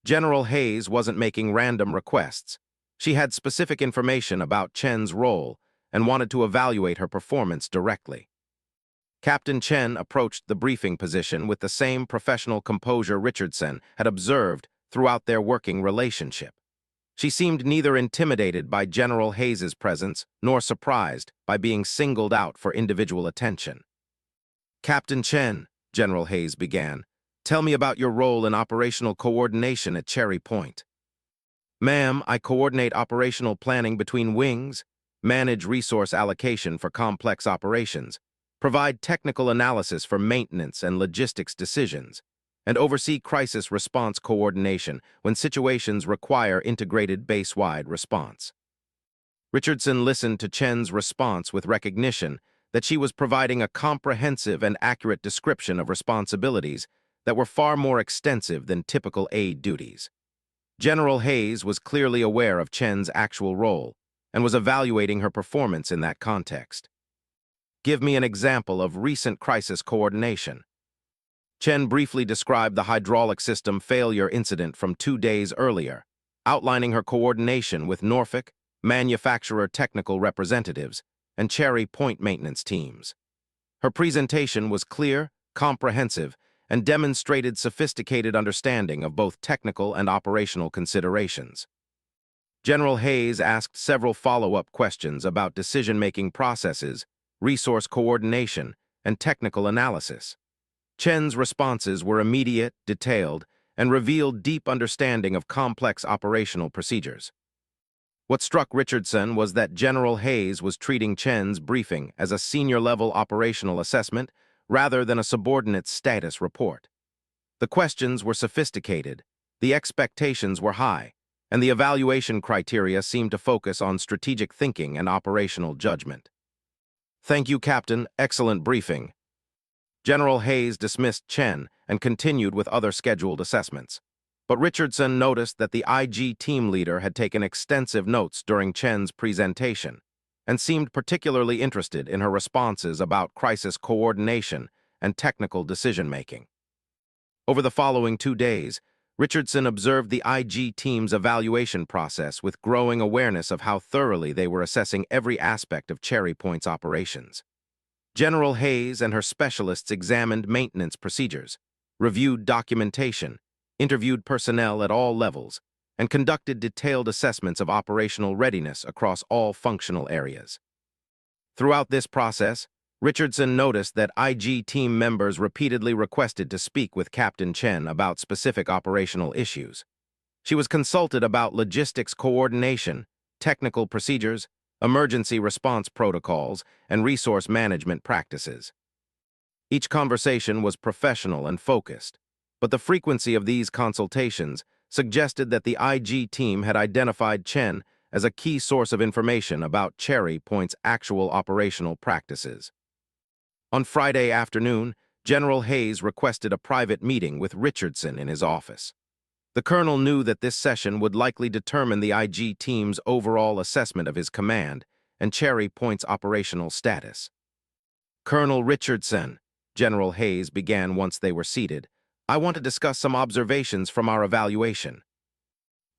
General Hayes wasn't making random requests. She had specific information about Chen's role and wanted to evaluate her performance directly. Captain Chen approached the briefing position with the same professional composure Richardson had observed throughout their working relationship. She seemed neither intimidated by General Hayes's presence nor surprised by being singled out for individual attention. "Captain Chen," General Hayes began, "tell me about your role in operational coordination at Cherry Point." "Ma'am, I coordinate operational planning between wings, manage resource allocation for complex operations, provide technical analysis for maintenance and logistics decisions, and oversee crisis response coordination when situations require integrated base-wide response." Richardson listened to Chen's response with recognition that she was providing a comprehensive and accurate description of responsibilities that were far more extensive than typical aide duties. General Hayes was clearly aware of Chen's actual role and was evaluating her performance in that context. "Give me an example of recent crisis coordination." Chen briefly described the hydraulic system failure incident from 2 days earlier, outlining her coordination with Norfolk, manufacturer technical representatives, and Cherry Point maintenance teams. Her presentation was clear, comprehensive, and demonstrated sophisticated understanding of both technical and operational considerations. General Hayes asked several follow-up questions about decision-making processes, resource coordination, and technical analysis. Chen's responses were immediate, detailed, and revealed deep understanding of complex operational procedures. What struck Richardson was that General Hayes was treating Chen's briefing as a senior-level operational assessment rather than a subordinate status report. The questions were sophisticated, the expectations were high, and the evaluation criteria seemed to focus on strategic thinking and operational judgment. "Thank you, Captain. Excellent briefing." General Hayes dismissed Chen and continued with other scheduled assessments. But Richardson noticed that the IG team leader had taken extensive notes during Chen's presentation and seemed particularly interested in her responses about crisis coordination and technical decision-making. Over the following 2 days, Richardson observed the IG team's evaluation process with growing awareness of how thoroughly they were assessing every aspect of Cherry Point's operations. General Hayes and her specialists examined maintenance procedures, reviewed documentation, interviewed personnel at all levels, and conducted detailed assessments of operational readiness across all functional areas. Throughout this process, Richardson noticed that IG team members repeatedly requested to speak with Captain Chen about specific operational issues. She was consulted about logistics coordination, technical procedures, emergency response protocols, and resource management practices. Each conversation was professional and focused, but the frequency of these consultations suggested that the IG team had identified Chen as a key source of information about Cherry Point's actual operational practices. On Friday afternoon, General Hayes requested a private meeting with Richardson in his office. The colonel knew that this session would likely determine the IG team's overall assessment of his command and Cherry Point's operational status. "Colonel Richardson," General Hayes began once they were seated, "I want to discuss some observations from our evaluation."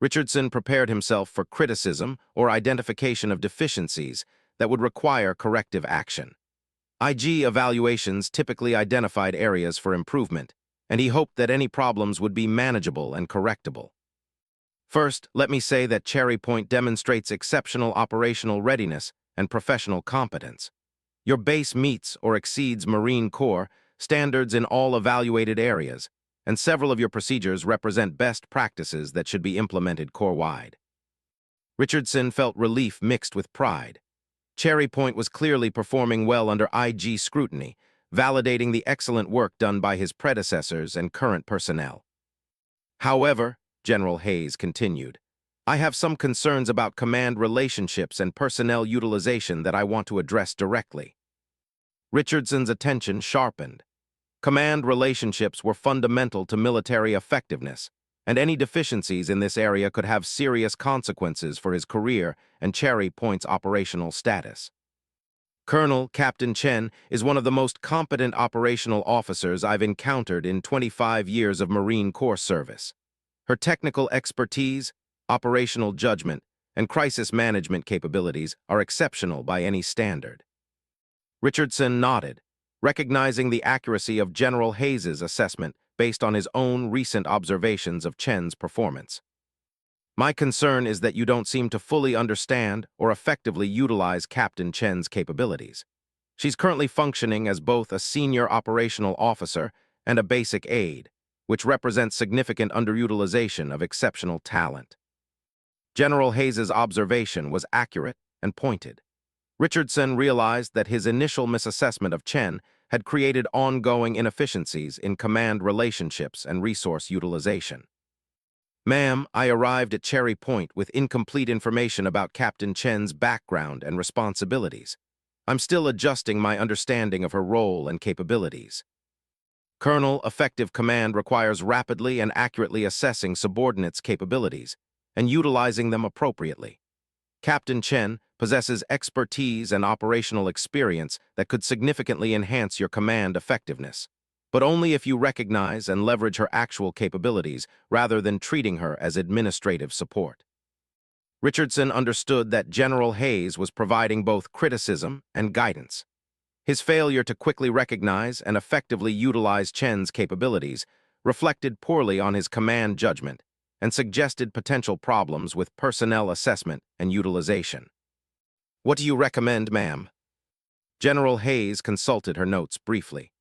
Richardson prepared himself for criticism or identification of deficiencies that would require corrective action. IG evaluations typically identified areas for improvement, and he hoped that any problems would be manageable and correctable. "First, let me say that Cherry Point demonstrates exceptional operational readiness and professional competence. Your base meets or exceeds Marine Corps standards in all evaluated areas, and several of your procedures represent best practices that should be implemented Corps-wide. Richardson felt relief mixed with pride. Cherry Point was clearly performing well under IG scrutiny, validating the excellent work done by his predecessors and current personnel. However, General Hayes continued, I have some concerns about command relationships and personnel utilization that I want to address directly. Richardson's attention sharpened. Command relationships were fundamental to military effectiveness, and any deficiencies in this area could have serious consequences for his career and Cherry Point's operational status. Colonel Captain Chen is one of the most competent operational officers I've encountered in 25 years of Marine Corps service. Her technical expertise, operational judgment, and crisis management capabilities are exceptional by any standard. Richardson nodded, recognizing the accuracy of General Hayes's assessment based on his own recent observations of Chen's performance. My concern is that you don't seem to fully understand or effectively utilize Captain Chen's capabilities. She's currently functioning as both a senior operational officer and a basic aide, which represents significant underutilization of exceptional talent. General Hayes's observation was accurate and pointed. Richardson realized that his initial misassessment of Chen had created ongoing inefficiencies in command relationships and resource utilization. Ma'am, I arrived at Cherry Point with incomplete information about Captain Chen's background and responsibilities. I'm still adjusting my understanding of her role and capabilities. Colonel, effective command requires rapidly and accurately assessing subordinates' capabilities and utilizing them appropriately. Captain Chen possesses expertise and operational experience that could significantly enhance your command effectiveness, but only if you recognize and leverage her actual capabilities rather than treating her as administrative support. Richardson understood that General Hayes was providing both criticism and guidance. His failure to quickly recognize and effectively utilize Chen's capabilities reflected poorly on his command judgment and suggested potential problems with personnel assessment and utilization. What do you recommend, ma'am? General Hayes consulted her notes briefly.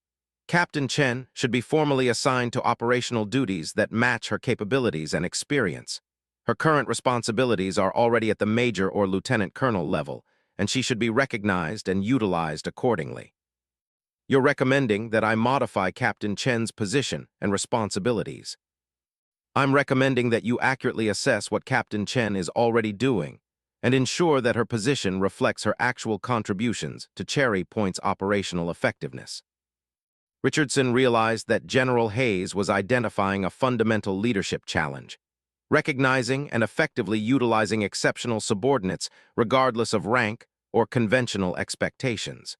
Captain Chen should be formally assigned to operational duties that match her capabilities and experience. Her current responsibilities are already at the major or lieutenant colonel level, and she should be recognized and utilized accordingly. You're recommending that I modify Captain Chen's position and responsibilities. I'm recommending that you accurately assess what Captain Chen is already doing and ensure that her position reflects her actual contributions to Cherry Point's operational effectiveness. Richardson realized that General Hayes was identifying a fundamental leadership challenge, recognizing and effectively utilizing exceptional subordinates regardless of rank or conventional expectations.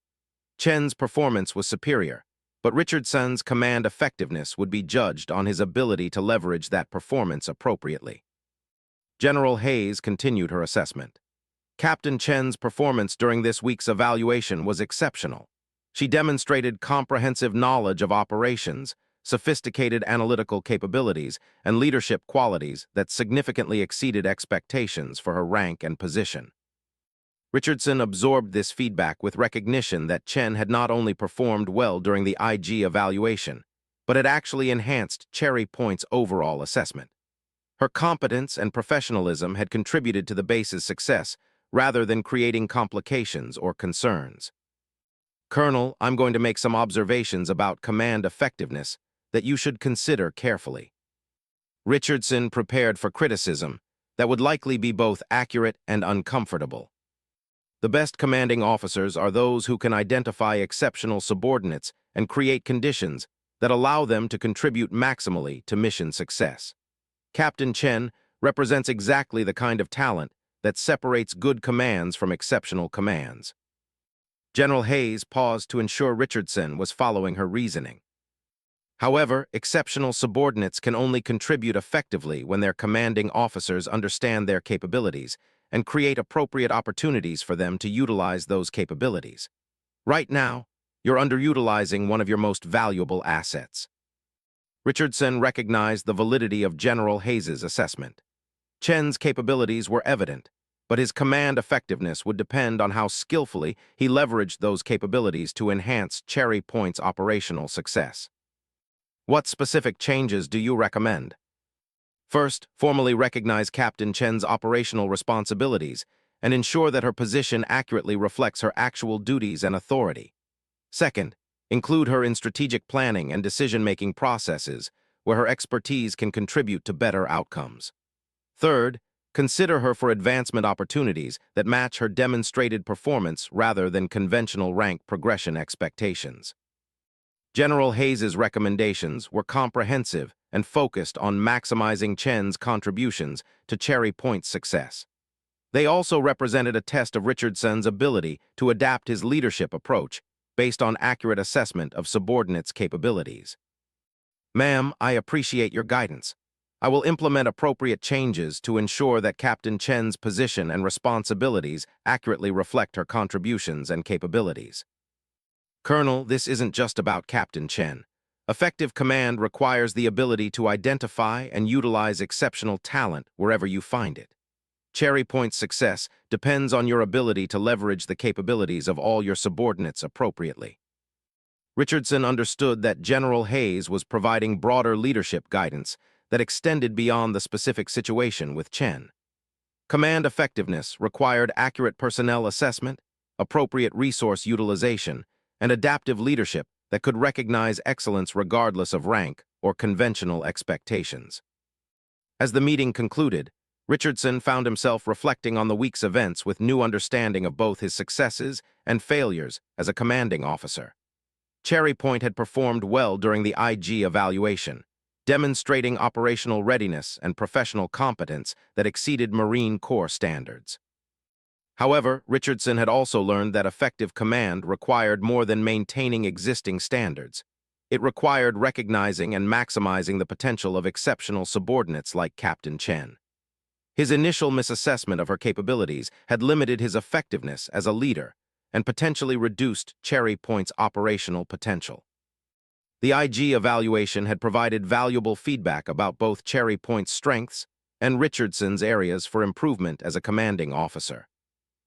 Chen's performance was superior, but Richardson's command effectiveness would be judged on his ability to leverage that performance appropriately. General Hayes continued her assessment. Captain Chen's performance during this week's evaluation was exceptional. She demonstrated comprehensive knowledge of operations, sophisticated analytical capabilities, and leadership qualities that significantly exceeded expectations for her rank and position. Richardson absorbed this feedback with recognition that Chen had not only performed well during the IG evaluation, but had actually enhanced Cherry Point's overall assessment. Her competence and professionalism had contributed to the base's success rather than creating complications or concerns. Colonel, I'm going to make some observations about command effectiveness that you should consider carefully. Richardson prepared for criticism that would likely be both accurate and uncomfortable. The best commanding officers are those who can identify exceptional subordinates and create conditions that allow them to contribute maximally to mission success. Captain Chen represents exactly the kind of talent that separates good commands from exceptional commands. General Hayes paused to ensure Richardson was following her reasoning. However, exceptional subordinates can only contribute effectively when their commanding officers understand their capabilities and create appropriate opportunities for them to utilize those capabilities. Right now, you're underutilizing one of your most valuable assets. Richardson recognized the validity of General Hayes's assessment. Chen's capabilities were evident, but his command effectiveness would depend on how skillfully he leveraged those capabilities to enhance Cherry Point's operational success. What specific changes do you recommend? First, formally recognize Captain Chen's operational responsibilities and ensure that her position accurately reflects her actual duties and authority. Second, include her in strategic planning and decision-making processes where her expertise can contribute to better outcomes. Third, consider her for advancement opportunities that match her demonstrated performance rather than conventional rank progression expectations. General Hayes's recommendations were comprehensive and focused on maximizing Chen's contributions to Cherry Point's success. They also represented a test of Richardson's ability to adapt his leadership approach based on accurate assessment of subordinates' capabilities. Ma'am, I appreciate your guidance. I will implement appropriate changes to ensure that Captain Chen's position and responsibilities accurately reflect her contributions and capabilities. Colonel, this isn't just about Captain Chen. Effective command requires the ability to identify and utilize exceptional talent wherever you find it. Cherry Point's success depends on your ability to leverage the capabilities of all your subordinates appropriately. Richardson understood that General Hayes was providing broader leadership guidance that extended beyond the specific situation with Chen. Command effectiveness required accurate personnel assessment, appropriate resource utilization, and adaptive leadership that could recognize excellence regardless of rank or conventional expectations. As the meeting concluded, Richardson found himself reflecting on the week's events with new understanding of both his successes and failures as a commanding officer. Cherry Point had performed well during the IG evaluation, demonstrating operational readiness and professional competence that exceeded Marine Corps standards. However, Richardson had also learned that effective command required more than maintaining existing standards. It required recognizing and maximizing the potential of exceptional subordinates like Captain Chen. His initial misassessment of her capabilities had limited his effectiveness as a leader and potentially reduced Cherry Point's operational potential. The IG evaluation had provided valuable feedback about both Cherry Point's strengths and Richardson's areas for improvement as a commanding officer.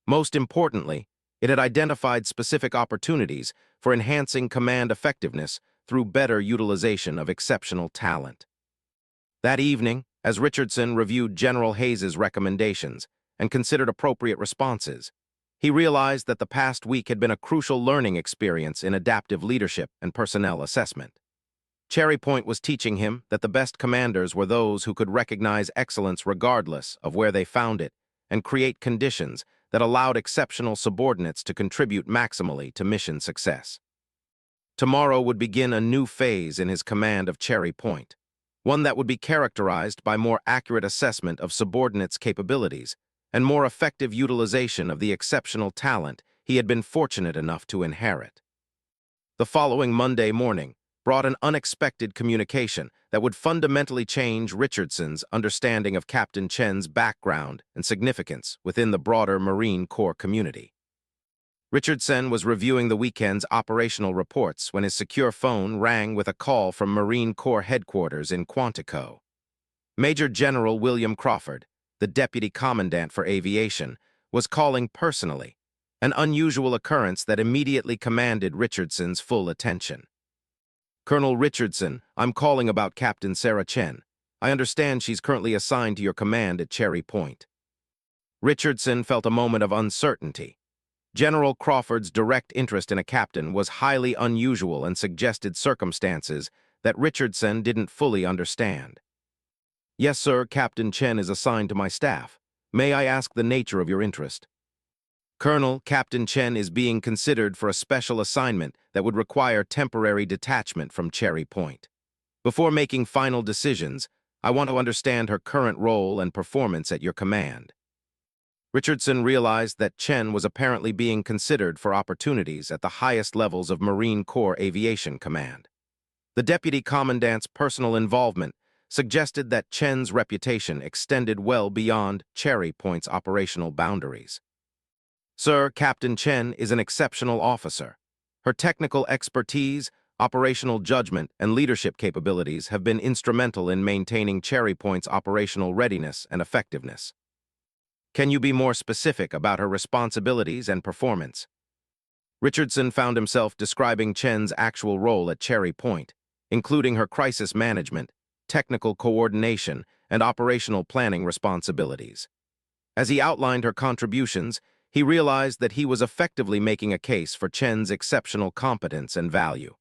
Most importantly, it had identified specific opportunities for enhancing command effectiveness through better utilization of exceptional talent. That evening, as Richardson reviewed General Hayes's recommendations and considered appropriate responses, he realized that the past week had been a crucial learning experience in adaptive leadership and personnel assessment. Cherry Point was teaching him that the best commanders were those who could recognize excellence regardless of where they found it and create conditions that allowed exceptional subordinates to contribute maximally to mission success. Tomorrow would begin a new phase in his command of Cherry Point, one that would be characterized by more accurate assessment of subordinates' capabilities and more effective utilization of the exceptional talent he had been fortunate enough to inherit. The following Monday morning brought an unexpected communication that would fundamentally change Richardson's understanding of Captain Chen's background and significance within the broader Marine Corps community. Richardson was reviewing the weekend's operational reports when his secure phone rang with a call from Marine Corps headquarters in Quantico. Major General William Crawford, the Deputy Commandant for Aviation, was calling personally, an unusual occurrence that immediately commanded Richardson's full attention. Colonel Richardson, I'm calling about Captain Sarah Chen. I understand she's currently assigned to your command at Cherry Point. Richardson felt a moment of uncertainty. General Crawford's direct interest in a captain was highly unusual and suggested circumstances that Richardson didn't fully understand. Yes, sir, Captain Chen is assigned to my staff. May I ask the nature of your interest? Colonel, Captain Chen is being considered for a special assignment that would require temporary detachment from Cherry Point. Before making final decisions, I want to understand her current role and performance at your command. Richardson realized that Chen was apparently being considered for opportunities at the highest levels of Marine Corps Aviation Command. The Deputy Commandant's personal involvement suggested that Chen's reputation extended well beyond Cherry Point's operational boundaries. Sir, Captain Chen is an exceptional officer. Her technical expertise, operational judgment, and leadership capabilities have been instrumental in maintaining Cherry Point's operational readiness and effectiveness. Can you be more specific about her responsibilities and performance? Richardson found himself describing Chen's actual role at Cherry Point, including her crisis management, technical coordination, and operational planning responsibilities. As he outlined her contributions, he realized that he was effectively making a case for Chen's exceptional competence and value.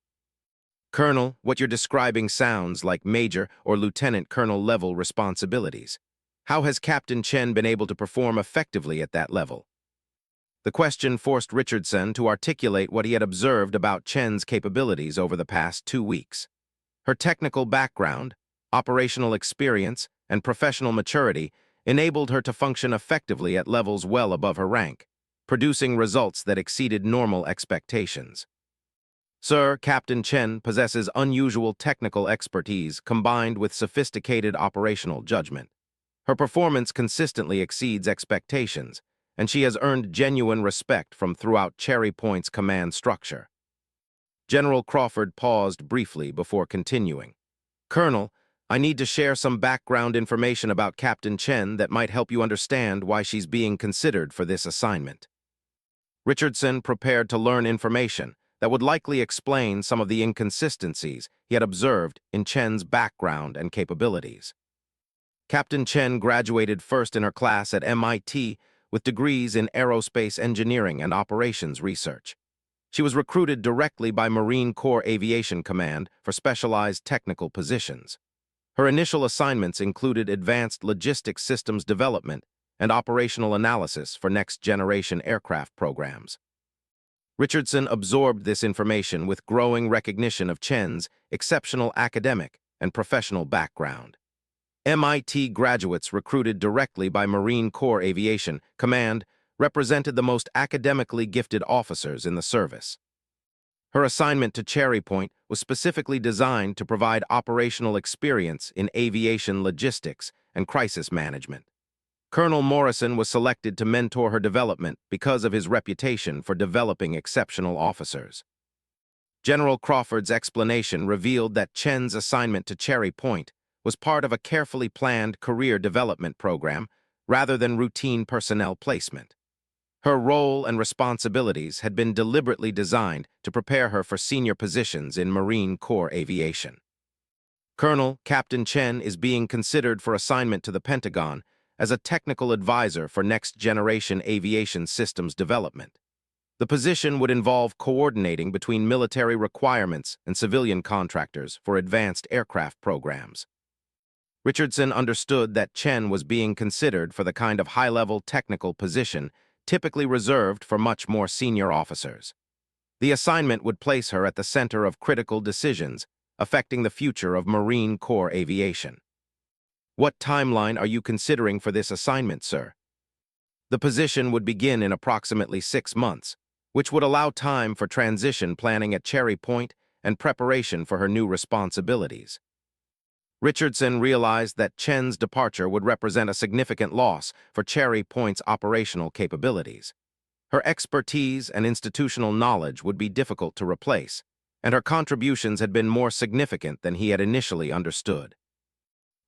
Colonel, what you're describing sounds like major or lieutenant colonel level responsibilities. How has Captain Chen been able to perform effectively at that level? The question forced Richardson to articulate what he had observed about Chen's capabilities over the past 2 weeks. Her technical background, operational experience, and professional maturity enabled her to function effectively at levels well above her rank, producing results that exceeded normal expectations. Sir, Captain Chen possesses unusual technical expertise combined with sophisticated operational judgment. Her performance consistently exceeds expectations, and she has earned genuine respect from throughout Cherry Point's command structure. General Crawford paused briefly before continuing. Colonel, I need to share some background information about Captain Chen that might help you understand why she's being considered for this assignment. Richardson prepared to learn information that would likely explain some of the inconsistencies he had observed in Chen's background and capabilities. Captain Chen graduated first in her class at MIT with degrees in aerospace engineering and operations research. She was recruited directly by Marine Corps Aviation Command for specialized technical positions. Her initial assignments included advanced logistics systems development and operational analysis for next-generation aircraft programs. Richardson absorbed this information with growing recognition of Chen's exceptional academic and professional background. MIT graduates recruited directly by Marine Corps Aviation Command represented the most academically gifted officers in the service. Her assignment to Cherry Point was specifically designed to provide operational experience in aviation logistics and crisis management. Colonel Morrison was selected to mentor her development because of his reputation for developing exceptional officers. General Crawford's explanation revealed that Chen's assignment to Cherry Point was part of a carefully planned career development program rather than routine personnel placement. Her role and responsibilities had been deliberately designed to prepare her for senior positions in Marine Corps aviation. Colonel, Captain Chen is being considered for assignment to the Pentagon as a technical advisor for next-generation aviation systems development. The position would involve coordinating between military requirements and civilian contractors for advanced aircraft programs. Richardson understood that Chen was being considered for the kind of high-level technical position typically reserved for much more senior officers. The assignment would place her at the center of critical decisions affecting the future of Marine Corps aviation. What timeline are you considering for this assignment, sir? The position would begin in approximately 6 months, which would allow time for transition planning at Cherry Point and preparation for her new responsibilities. Richardson realized that Chen's departure would represent a significant loss for Cherry Point's operational capabilities. Her expertise and institutional knowledge would be difficult to replace, and her contributions had been more significant than he had initially understood.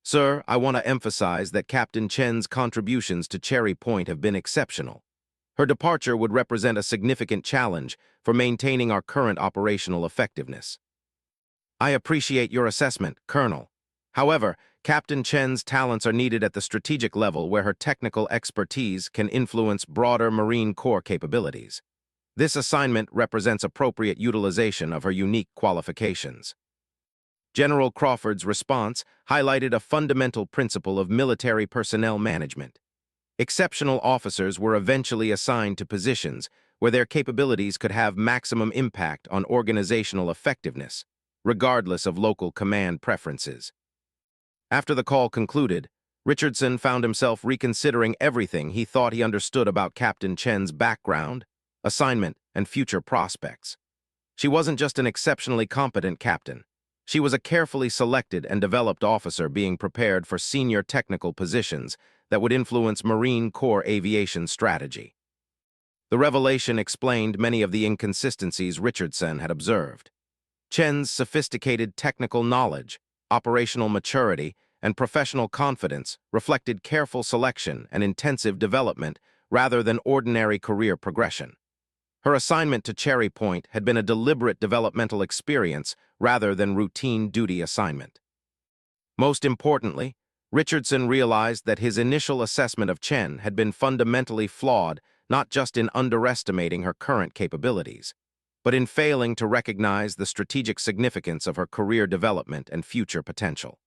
Sir, I want to emphasize that Captain Chen's contributions to Cherry Point have been exceptional. Her departure would represent a significant challenge for maintaining our current operational effectiveness. I appreciate your assessment, Colonel. However, Captain Chen's talents are needed at the strategic level where her technical expertise can influence broader Marine Corps capabilities. This assignment represents appropriate utilization of her unique qualifications. General Crawford's response highlighted a fundamental principle of military personnel management. Exceptional officers were eventually assigned to positions where their capabilities could have maximum impact on organizational effectiveness, regardless of local command preferences. After the call concluded, Richardson found himself reconsidering everything he thought he understood about Captain Chen's background, assignment, and future prospects. She wasn't just an exceptionally competent captain. She was a carefully selected and developed officer being prepared for senior technical positions that would influence Marine Corps aviation strategy. The revelation explained many of the inconsistencies Richardson had observed. Chen's sophisticated technical knowledge, operational maturity, and professional confidence reflected careful selection and intensive development rather than ordinary career progression. Her assignment to Cherry Point had been a deliberate developmental experience rather than routine duty assignment. Most importantly, Richardson realized that his initial assessment of Chen had been fundamentally flawed not just in underestimating her current capabilities, but in failing to recognize the strategic significance of her career development and future potential.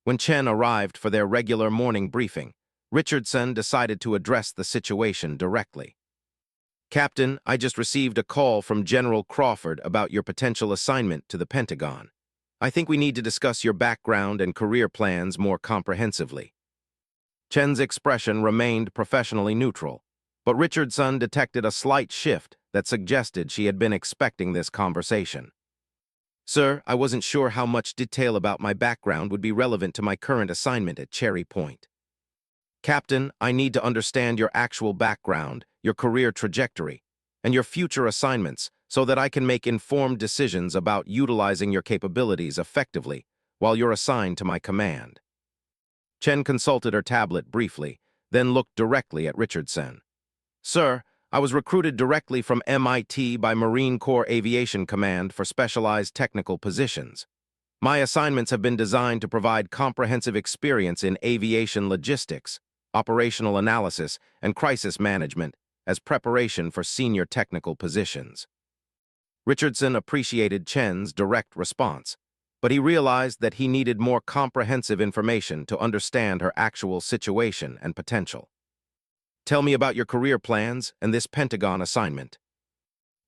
When Chen arrived for their regular morning briefing, Richardson decided to address the situation directly. "Captain, I just received a call from General Crawford about your potential assignment to the Pentagon. I think we need to discuss your background and career plans more comprehensively." Chen's expression remained professionally neutral, but Richardson detected a slight shift that suggested she had been expecting this conversation. "Sir, I wasn't sure how much detail about my background would be relevant to my current assignment at Cherry Point." "Captain, I need to understand your actual background, your career trajectory, and your future assignments so that I can make informed decisions about utilizing your capabilities effectively while you're assigned to my command." Chen consulted her tablet briefly, then looked directly at Richardson. "Sir, I was recruited directly from MIT by Marine Corps Aviation Command for specialized technical positions. My assignments have been designed to provide comprehensive experience in aviation logistics, operational analysis, and crisis management as preparation for senior technical positions." Richardson appreciated Chen's direct response, but he realized that he needed more comprehensive information to understand her actual situation and potential. "Tell me about your career plans and this Pentagon assignment."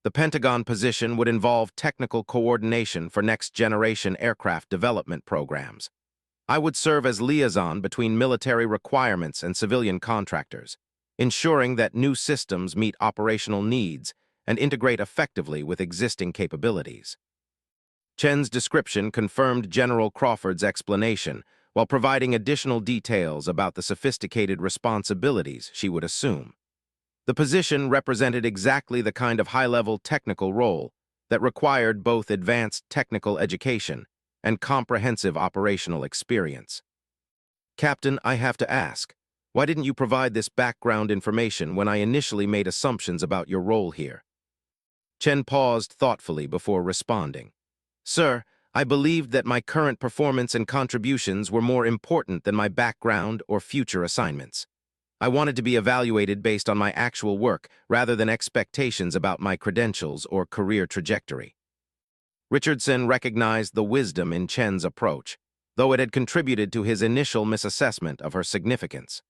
The Pentagon position would involve technical coordination for next-generation aircraft development programs. I would serve as liaison between military requirements and civilian contractors, ensuring that new systems meet operational needs and integrate effectively with existing capabilities. Chen's description confirmed General Crawford's explanation while providing additional details about the sophisticated responsibilities she would assume. The position represented exactly the kind of high-level technical role that required both advanced technical education and comprehensive operational experience. "Captain, I have to ask, why didn't you provide this background information when I initially made assumptions about your role here?" Chen paused thoughtfully before responding. "Sir, I believed that my current performance and contributions were more important than my background or future assignments. I wanted to be evaluated based on my actual work rather than expectations about my credentials or career trajectory." Richardson recognized the wisdom in Chen's approach, though it had contributed to his initial misassessment of her significance.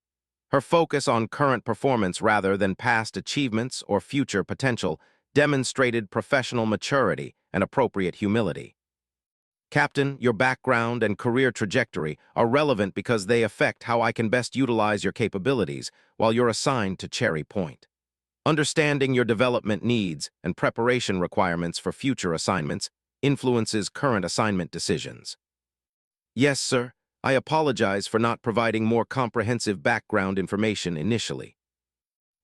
Her focus on current performance rather than past achievements or future potential demonstrated professional maturity and appropriate humility. "Captain, your background and career trajectory are relevant because they affect how I can best utilize your capabilities while you're assigned to Cherry Point. Understanding your development needs and preparation requirements for future assignments influences current assignment decisions." "Yes, sir. I apologize for not providing more comprehensive background information initially."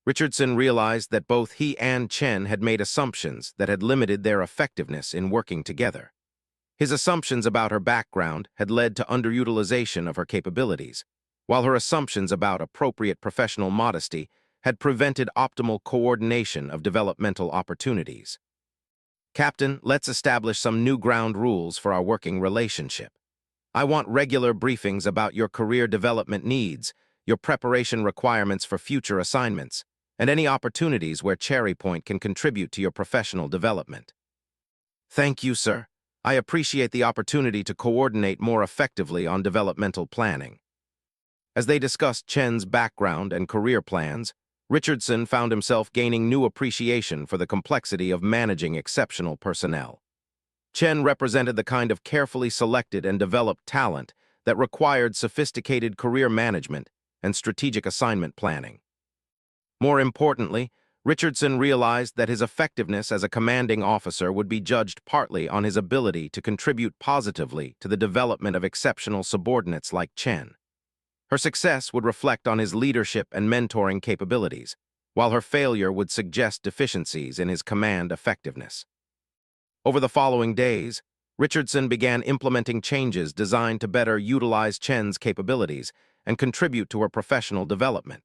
Richardson realized that both he and Chen had made assumptions that had limited their effectiveness in working together. His assumptions about her background had led to underutilization of her capabilities, while her assumptions about appropriate professional modesty had prevented optimal coordination of developmental opportunities. "Captain, let's establish some new ground rules for our working relationship. I want regular briefings about your career development needs, your preparation requirements for future assignments, and any opportunities where Cherry Point can contribute to your professional development." "Thank you, sir. I appreciate the opportunity to coordinate more effectively on developmental planning." As they discussed Chen's background and career plans, Richardson found himself gaining new appreciation for the complexity of managing exceptional personnel. Chen represented the kind of carefully selected and developed talent that required sophisticated career management and strategic assignment planning. More importantly, Richardson realized that his effectiveness as a commanding officer would be judged partly on his ability to contribute positively to the development of exceptional subordinates like Chen. Her success would reflect on his leadership and mentoring capabilities, while her failure would suggest deficiencies in his command effectiveness. Over the following days, Richardson began implementing changes designed to better utilize Chen's capabilities and contribute to her professional development.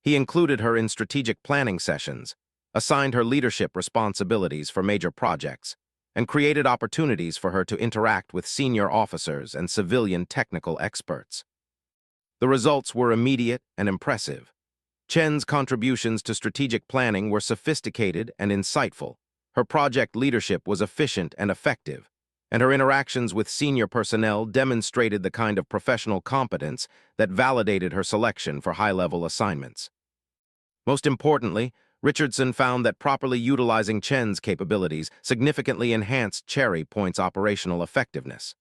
He included her in strategic planning sessions, assigned her leadership responsibilities for major projects, and created opportunities for her to interact with senior officers and civilian technical experts. The results were immediate and impressive. Chen's contributions to strategic planning were sophisticated and insightful. Her project leadership was efficient and effective, and her interactions with senior personnel demonstrated the kind of professional competence that validated her selection for high-level assignments. Most importantly, Richardson found that properly utilizing Chen's capabilities significantly enhanced Cherry Point's operational effectiveness.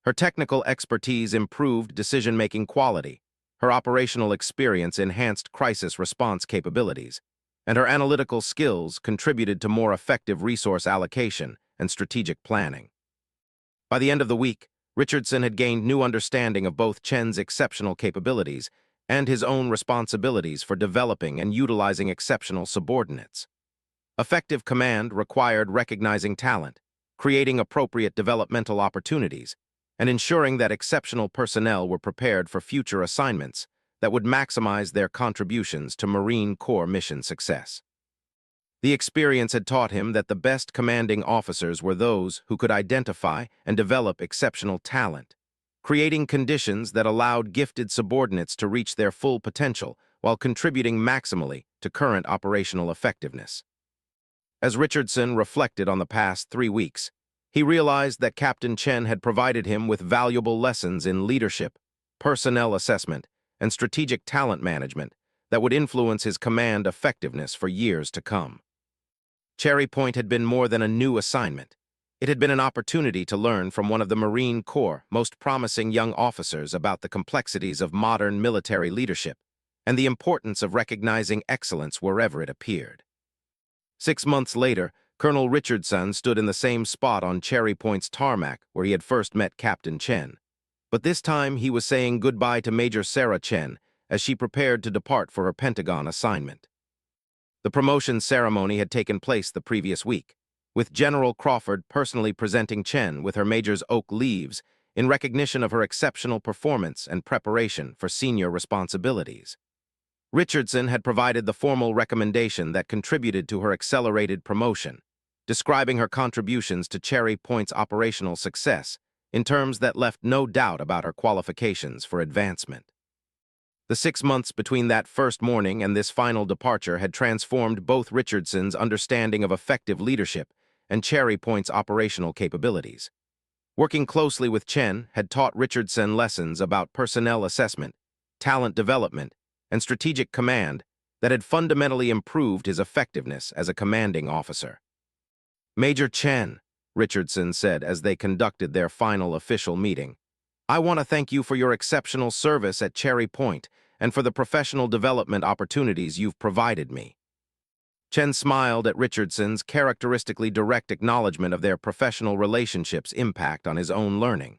Her technical expertise improved decision-making quality, her operational experience enhanced crisis response capabilities, and her analytical skills contributed to more effective resource allocation and strategic planning. By the end of the week, Richardson had gained new understanding of both Chen's exceptional capabilities and his own responsibilities for developing and utilizing exceptional subordinates. Effective command required recognizing talent, creating appropriate developmental opportunities, and ensuring that exceptional personnel were prepared for future assignments that would maximize their contributions to Marine Corps mission success. The experience had taught him that the best commanding officers were those who could identify and develop exceptional talent, creating conditions that allowed gifted subordinates to reach their full potential while contributing maximally to current operational effectiveness. As Richardson reflected on the past 3 weeks, he realized that Captain Chen had provided him with valuable lessons in leadership, personnel assessment, and strategic talent management that would influence his command effectiveness for years to come. Cherry Point had been more than a new assignment. It had been an opportunity to learn from one of the Marine Corps' most promising young officers about the complexities of modern military leadership and the importance of recognizing excellence wherever it appeared. 6 months later, Colonel Richardson stood in the same spot on Cherry Point's tarmac where he had first met Captain Chen. But this time he was saying goodbye to Major Sarah Chen as she prepared to depart for her Pentagon assignment. The promotion ceremony had taken place the previous week, with General Crawford personally presenting Chen with her Major's Oak Leaves in recognition of her exceptional performance and preparation for senior responsibilities. Richardson had provided the formal recommendation that contributed to her accelerated promotion, describing her contributions to Cherry Point's operational success in terms that left no doubt about her qualifications for advancement. The 6 months between that first morning and this final departure had transformed both Richardson's understanding of effective leadership and Cherry Point's operational capabilities. Working closely with Chen had taught Richardson lessons about personnel assessment, talent development, and strategic command that had fundamentally improved his effectiveness as a commanding officer. "Major Chen," Richardson said as they conducted their final official meeting, "I want to thank you for your exceptional service at Cherry Point and for the professional development opportunities you've provided me." Chen smiled at Richardson's characteristically direct acknowledgement of their professional relationship's impact on his own learning.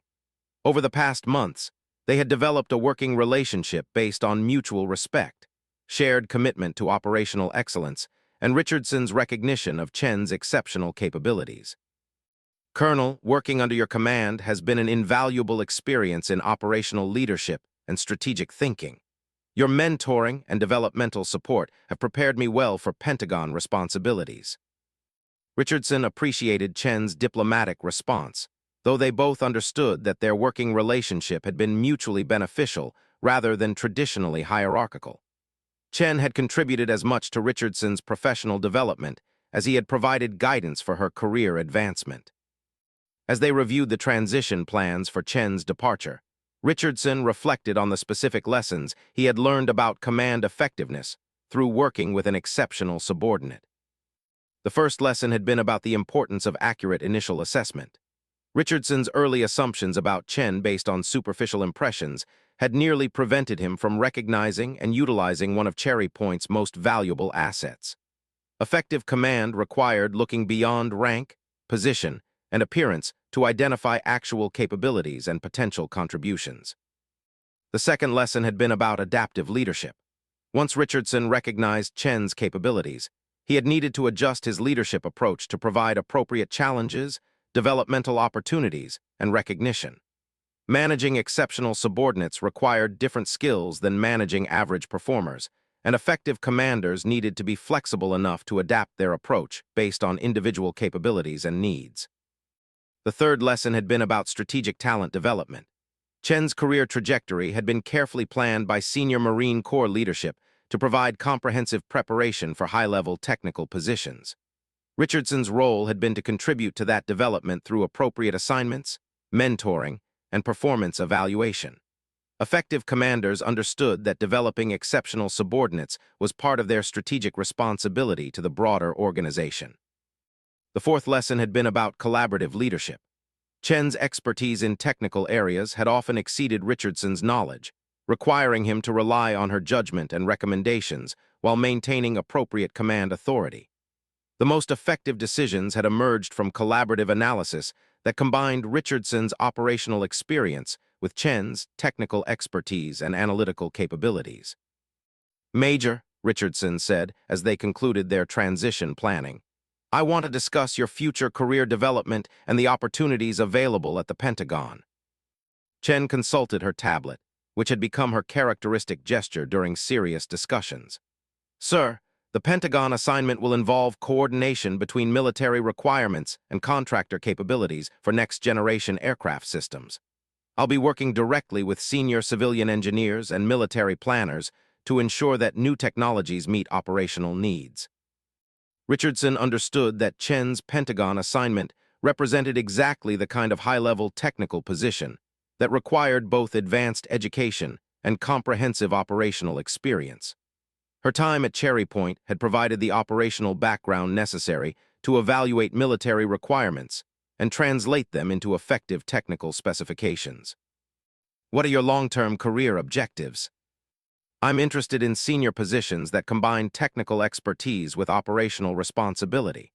Over the past months, they had developed a working relationship based on mutual respect, shared commitment to operational excellence, and Richardson's recognition of Chen's exceptional capabilities. "Colonel, working under your command has been an invaluable experience in operational leadership and strategic thinking. Your mentoring and developmental support have prepared me well for Pentagon responsibilities." Richardson appreciated Chen's diplomatic response, though they both understood that their working relationship had been mutually beneficial rather than traditionally hierarchical. Chen had contributed as much to Richardson's professional development as he had provided guidance for her career advancement. As they reviewed the transition plans for Chen's departure, Richardson reflected on the specific lessons he had learned about command effectiveness through working with an exceptional subordinate. The first lesson had been about the importance of accurate initial assessment. Richardson's early assumptions about Chen based on superficial impressions had nearly prevented him from recognizing and utilizing one of Cherry Point's most valuable assets. Effective command required looking beyond rank, position, and appearance to identify actual capabilities and potential contributions. The second lesson had been about adaptive leadership. Once Richardson recognized Chen's capabilities, he had needed to adjust his leadership approach to provide appropriate challenges, developmental opportunities, and recognition. Managing exceptional subordinates required different skills than managing average performers, and effective commanders needed to be flexible enough to adapt their approach based on individual capabilities and needs. The third lesson had been about strategic talent development. Chen's career trajectory had been carefully planned by senior Marine Corps leadership to provide comprehensive preparation for high-level technical positions. Richardson's role had been to contribute to that development through appropriate assignments, mentoring, and performance evaluation. Effective commanders understood that developing exceptional subordinates was part of their strategic responsibility to the broader organization. The fourth lesson had been about collaborative leadership. Chen's expertise in technical areas had often exceeded Richardson's knowledge, requiring him to rely on her judgment and recommendations while maintaining appropriate command authority. The most effective decisions had emerged from collaborative analysis that combined Richardson's operational experience with Chen's technical expertise and analytical capabilities. "Major," Richardson said as they concluded their transition planning, "I want to discuss your future career development and the opportunities available at the Pentagon." Chen consulted her tablet, which had become her characteristic gesture during serious discussions. "Sir, the Pentagon assignment will involve coordination between military requirements and contractor capabilities for next-generation aircraft systems. I'll be working directly with senior civilian engineers and military planners to ensure that new technologies meet operational needs." Richardson understood that Chen's Pentagon assignment represented exactly the kind of high-level technical position that required both advanced education and comprehensive operational experience. Her time at Cherry Point had provided the operational background necessary to evaluate military requirements and translate them into effective technical specifications. "What are your long-term career objectives?" "I'm interested in senior positions that combine technical expertise with operational responsibility.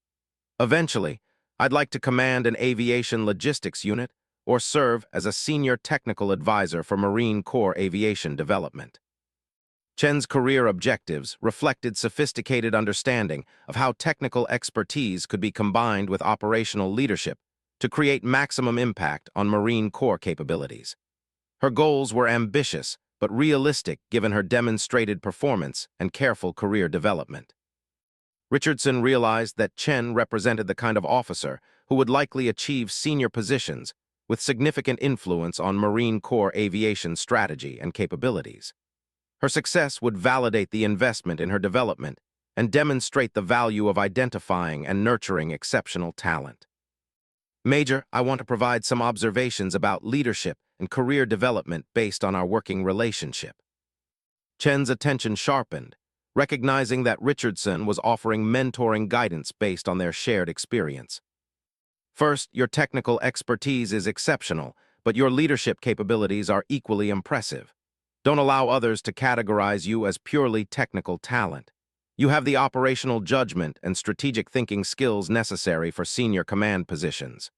Eventually, I'd like to command an aviation logistics unit or serve as a senior technical advisor for Marine Corps aviation development." Chen's career objectives reflected sophisticated understanding of how technical expertise could be combined with operational leadership to create maximum impact on Marine Corps capabilities. Her goals were ambitious but realistic given her demonstrated performance and careful career development. Richardson realized that Chen represented the kind of officer who would likely achieve senior positions with significant influence on Marine Corps aviation strategy and capabilities. Her success would validate the investment in her development and demonstrate the value of identifying and nurturing exceptional talent. "Major, I want to provide some observations about leadership and career development based on our working relationship." Chen's attention sharpened, recognizing that Richardson was offering mentoring guidance based on their shared experience. "First, your technical expertise is exceptional, but your leadership capabilities are equally impressive. Don't allow others to categorize you as purely technical talent. You have the operational judgment and strategic thinking skills necessary for senior command positions."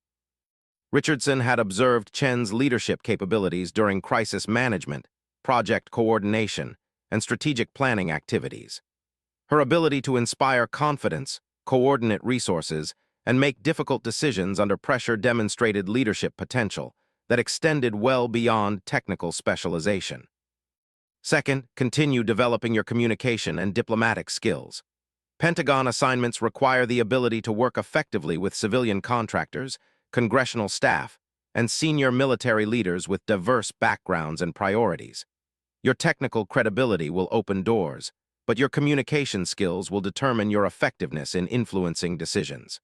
Richardson had observed Chen's leadership capabilities during crisis management, project coordination, and strategic planning activities. Her ability to inspire confidence, coordinate resources, and make difficult decisions under pressure demonstrated leadership potential that extended well beyond technical specialization. Second, continue developing your communication and diplomatic skills. Pentagon assignments require the ability to work effectively with civilian contractors, congressional staff, and senior military leaders with diverse backgrounds and priorities. Your technical credibility will open doors, but your communication skills will determine your effectiveness in influencing decisions.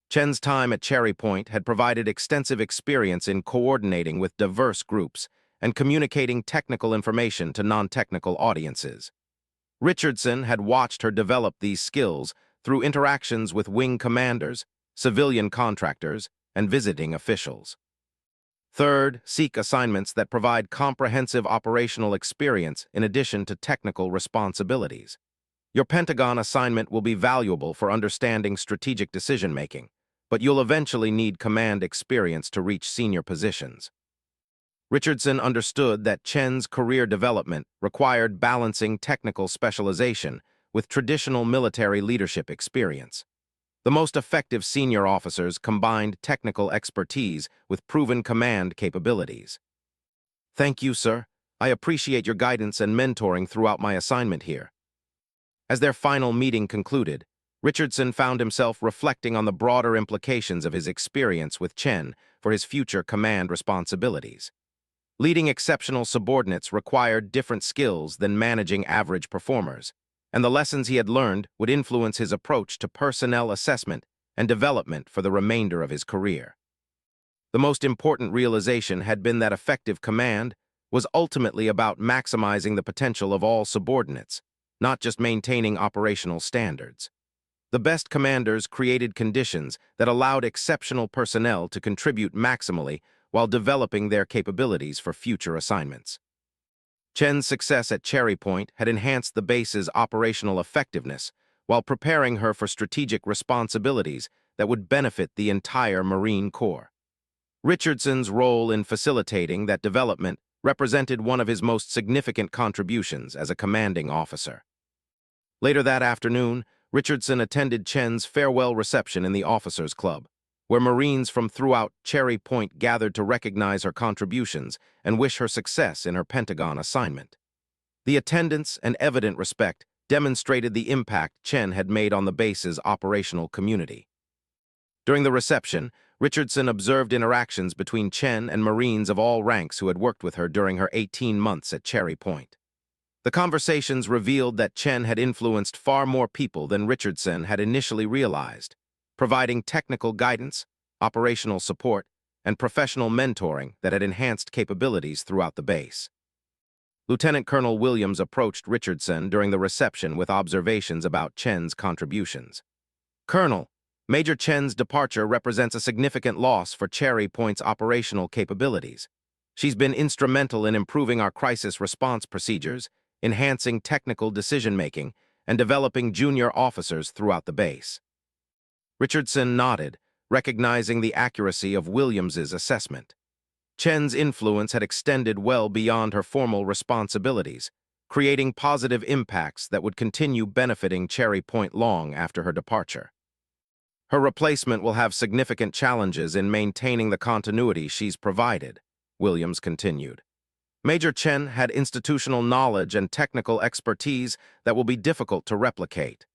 Chen's time at Cherry Point had provided extensive experience in coordinating with diverse groups and communicating technical information to non-technical audiences. Richardson had watched her develop these skills through interactions with wing commanders, civilian contractors, and visiting officials. Third, seek assignments that provide comprehensive operational experience in addition to technical responsibilities. Your Pentagon assignment will be valuable for understanding strategic decision-making, but you'll eventually need command experience to reach senior positions. Richardson understood that Chen's career development required balancing technical specialization with traditional military leadership experience. The most effective senior officers combined technical expertise with proven command capabilities. Thank you, sir. I appreciate your guidance and mentoring throughout my assignment here. As their final meeting concluded, Richardson found himself reflecting on the broader implications of his experience with Chen for his future command responsibilities. Leading exceptional subordinates required different skills than managing average performers, and the lessons he had learned would influence his approach to personnel assessment and development for the remainder of his career. The most important realization had been that effective command was ultimately about maximizing the potential of all subordinates, not just maintaining operational standards. The best commanders created conditions that allowed exceptional personnel to contribute maximally while developing their capabilities for future assignments. Chen's success at Cherry Point had enhanced the base's operational effectiveness while preparing her for strategic responsibilities that would benefit the entire Marine Corps. Richardson's role in facilitating that development represented one of his most significant contributions as a commanding officer. Later that afternoon, Richardson attended Chen's farewell reception in the Officers' Club, where Marines from throughout Cherry Point gathered to recognize her contributions and wish her success in her Pentagon assignment. The attendance and evident respect demonstrated the impact Chen had made on the base's operational community. During the reception, Richardson observed interactions between Chen and Marines of all ranks who had worked with her during her 18 months at Cherry Point. The conversations revealed that Chen had influenced far more people than Richardson had initially realized, providing technical guidance, operational support, and professional mentoring that had enhanced capabilities throughout the base. Lieutenant Colonel Williams approached Richardson during the reception with observations about Chen's contributions. "Colonel, Major Chen's departure represents a significant loss for Cherry Point's operational capabilities. She's been instrumental in improving our crisis response procedures, enhancing technical decision-making, and developing junior officers throughout the base." Richardson nodded, recognizing the accuracy of Williams's assessment. Chen's influence had extended well beyond her formal responsibilities, creating positive impacts that would continue benefiting Cherry Point long after her departure. Her replacement will have significant challenges in maintaining the continuity she's provided, Williams continued. Major Chen had institutional knowledge and technical expertise that will be difficult to replicate.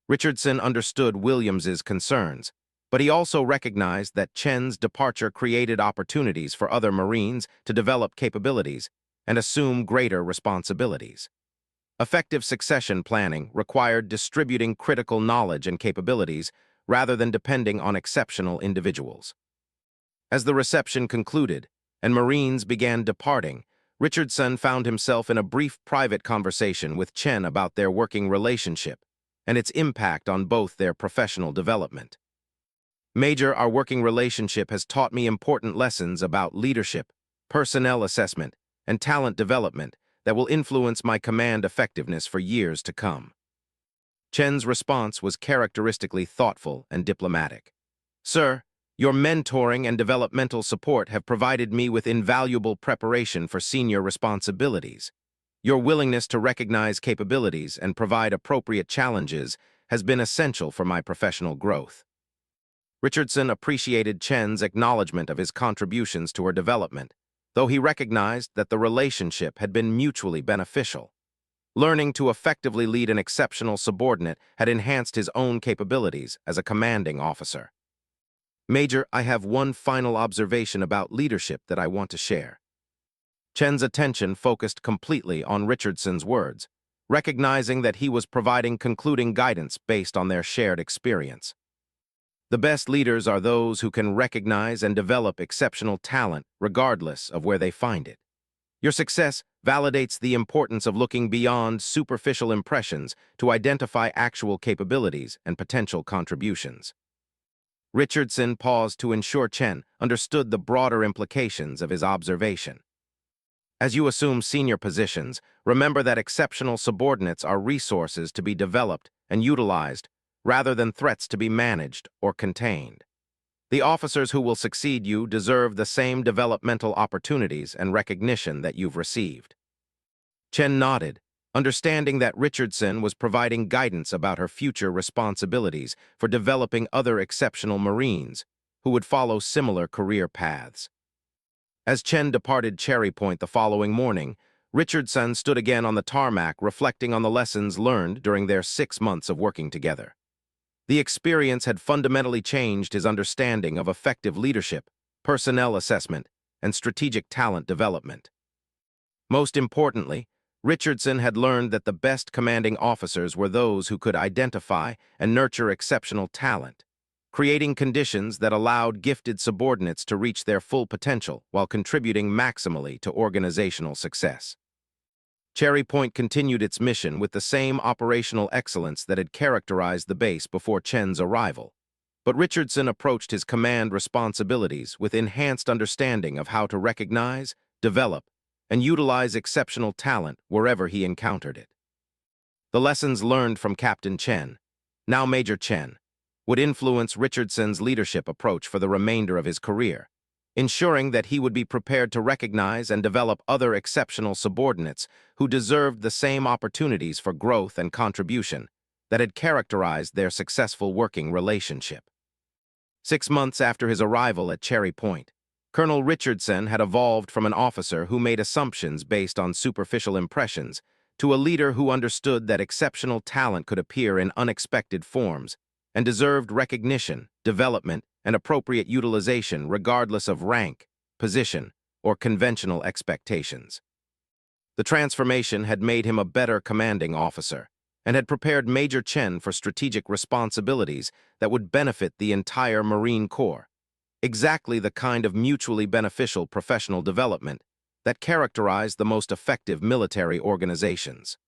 Richardson understood Williams's concerns, but he also recognized that Chen's departure created opportunities for other Marines to develop capabilities and assume greater responsibilities. Effective succession planning required distributing critical knowledge and capabilities rather than depending on exceptional individuals. As the reception concluded and Marines began departing, Richardson found himself in a brief private conversation with Chen about their working relationship and its impact on both their professional development. "Major, our working relationship has taught me important lessons about leadership, personnel assessment, and talent development that will influence my command effectiveness for years to come." Chen's response was characteristically thoughtful and diplomatic. "Sir, your mentoring and developmental support have provided me with invaluable preparation for senior responsibilities. Your willingness to recognize capabilities and provide appropriate challenges has been essential for my professional growth." Richardson appreciated Chen's acknowledgement of his contributions to her development, though he recognized that the relationship had been mutually beneficial. Learning to effectively lead an exceptional subordinate had enhanced his own capabilities as a commanding officer. "Major, I have one final observation about leadership that I want to share." Chen's attention focused completely on Richardson's words, recognizing that he was providing concluding guidance based on their shared experience. "The best leaders are those who can recognize and develop exceptional talent regardless of where they find it. Your success validates the importance of looking beyond superficial impressions to identify actual capabilities and potential contributions." Richardson paused to ensure Chen understood the broader implications of his observation. "As you assume senior positions, remember that exceptional subordinates are resources to be developed and utilized rather than threats to be managed or contained. The officers who will succeed you deserve the same developmental opportunities and recognition that you've received." Chen nodded, understanding that Richardson was providing guidance about her future responsibilities for developing other exceptional Marines who would follow similar career paths. As Chen departed Cherry Point the following morning, Richardson stood again on the tarmac reflecting on the lessons learned during their 6 months of working together. The experience had fundamentally changed his understanding of effective leadership, personnel assessment, and strategic talent development. Most importantly, Richardson had learned that the best commanding officers were those who could identify and nurture exceptional talent, creating conditions that allowed gifted subordinates to reach their full potential while contributing maximally to organizational success. Cherry Point continued its mission with the same operational excellence that had characterized the base before Chen's arrival, but Richardson approached his command responsibilities with enhanced understanding of how to recognize, develop, and utilize exceptional talent wherever he encountered it. The lessons learned from Captain Chen, now Major Chen, would influence Richardson's leadership approach for the remainder of his career, ensuring that he would be prepared to recognize and develop other exceptional subordinates who deserved the same opportunities for growth and contribution that had characterized their successful working relationship. 6 months after his arrival at Cherry Point, Colonel Richardson had evolved from an officer who made assumptions based on superficial impressions to a leader who understood that exceptional talent could appear in unexpected forms and deserved recognition, development, and appropriate utilization regardless of rank, position, or conventional expectations. The transformation had made him a better commanding officer and had prepared Major Chen for strategic responsibilities that would benefit the entire Marine Corps, exactly the kind of mutually beneficial professional development that characterized the most effective military organizations.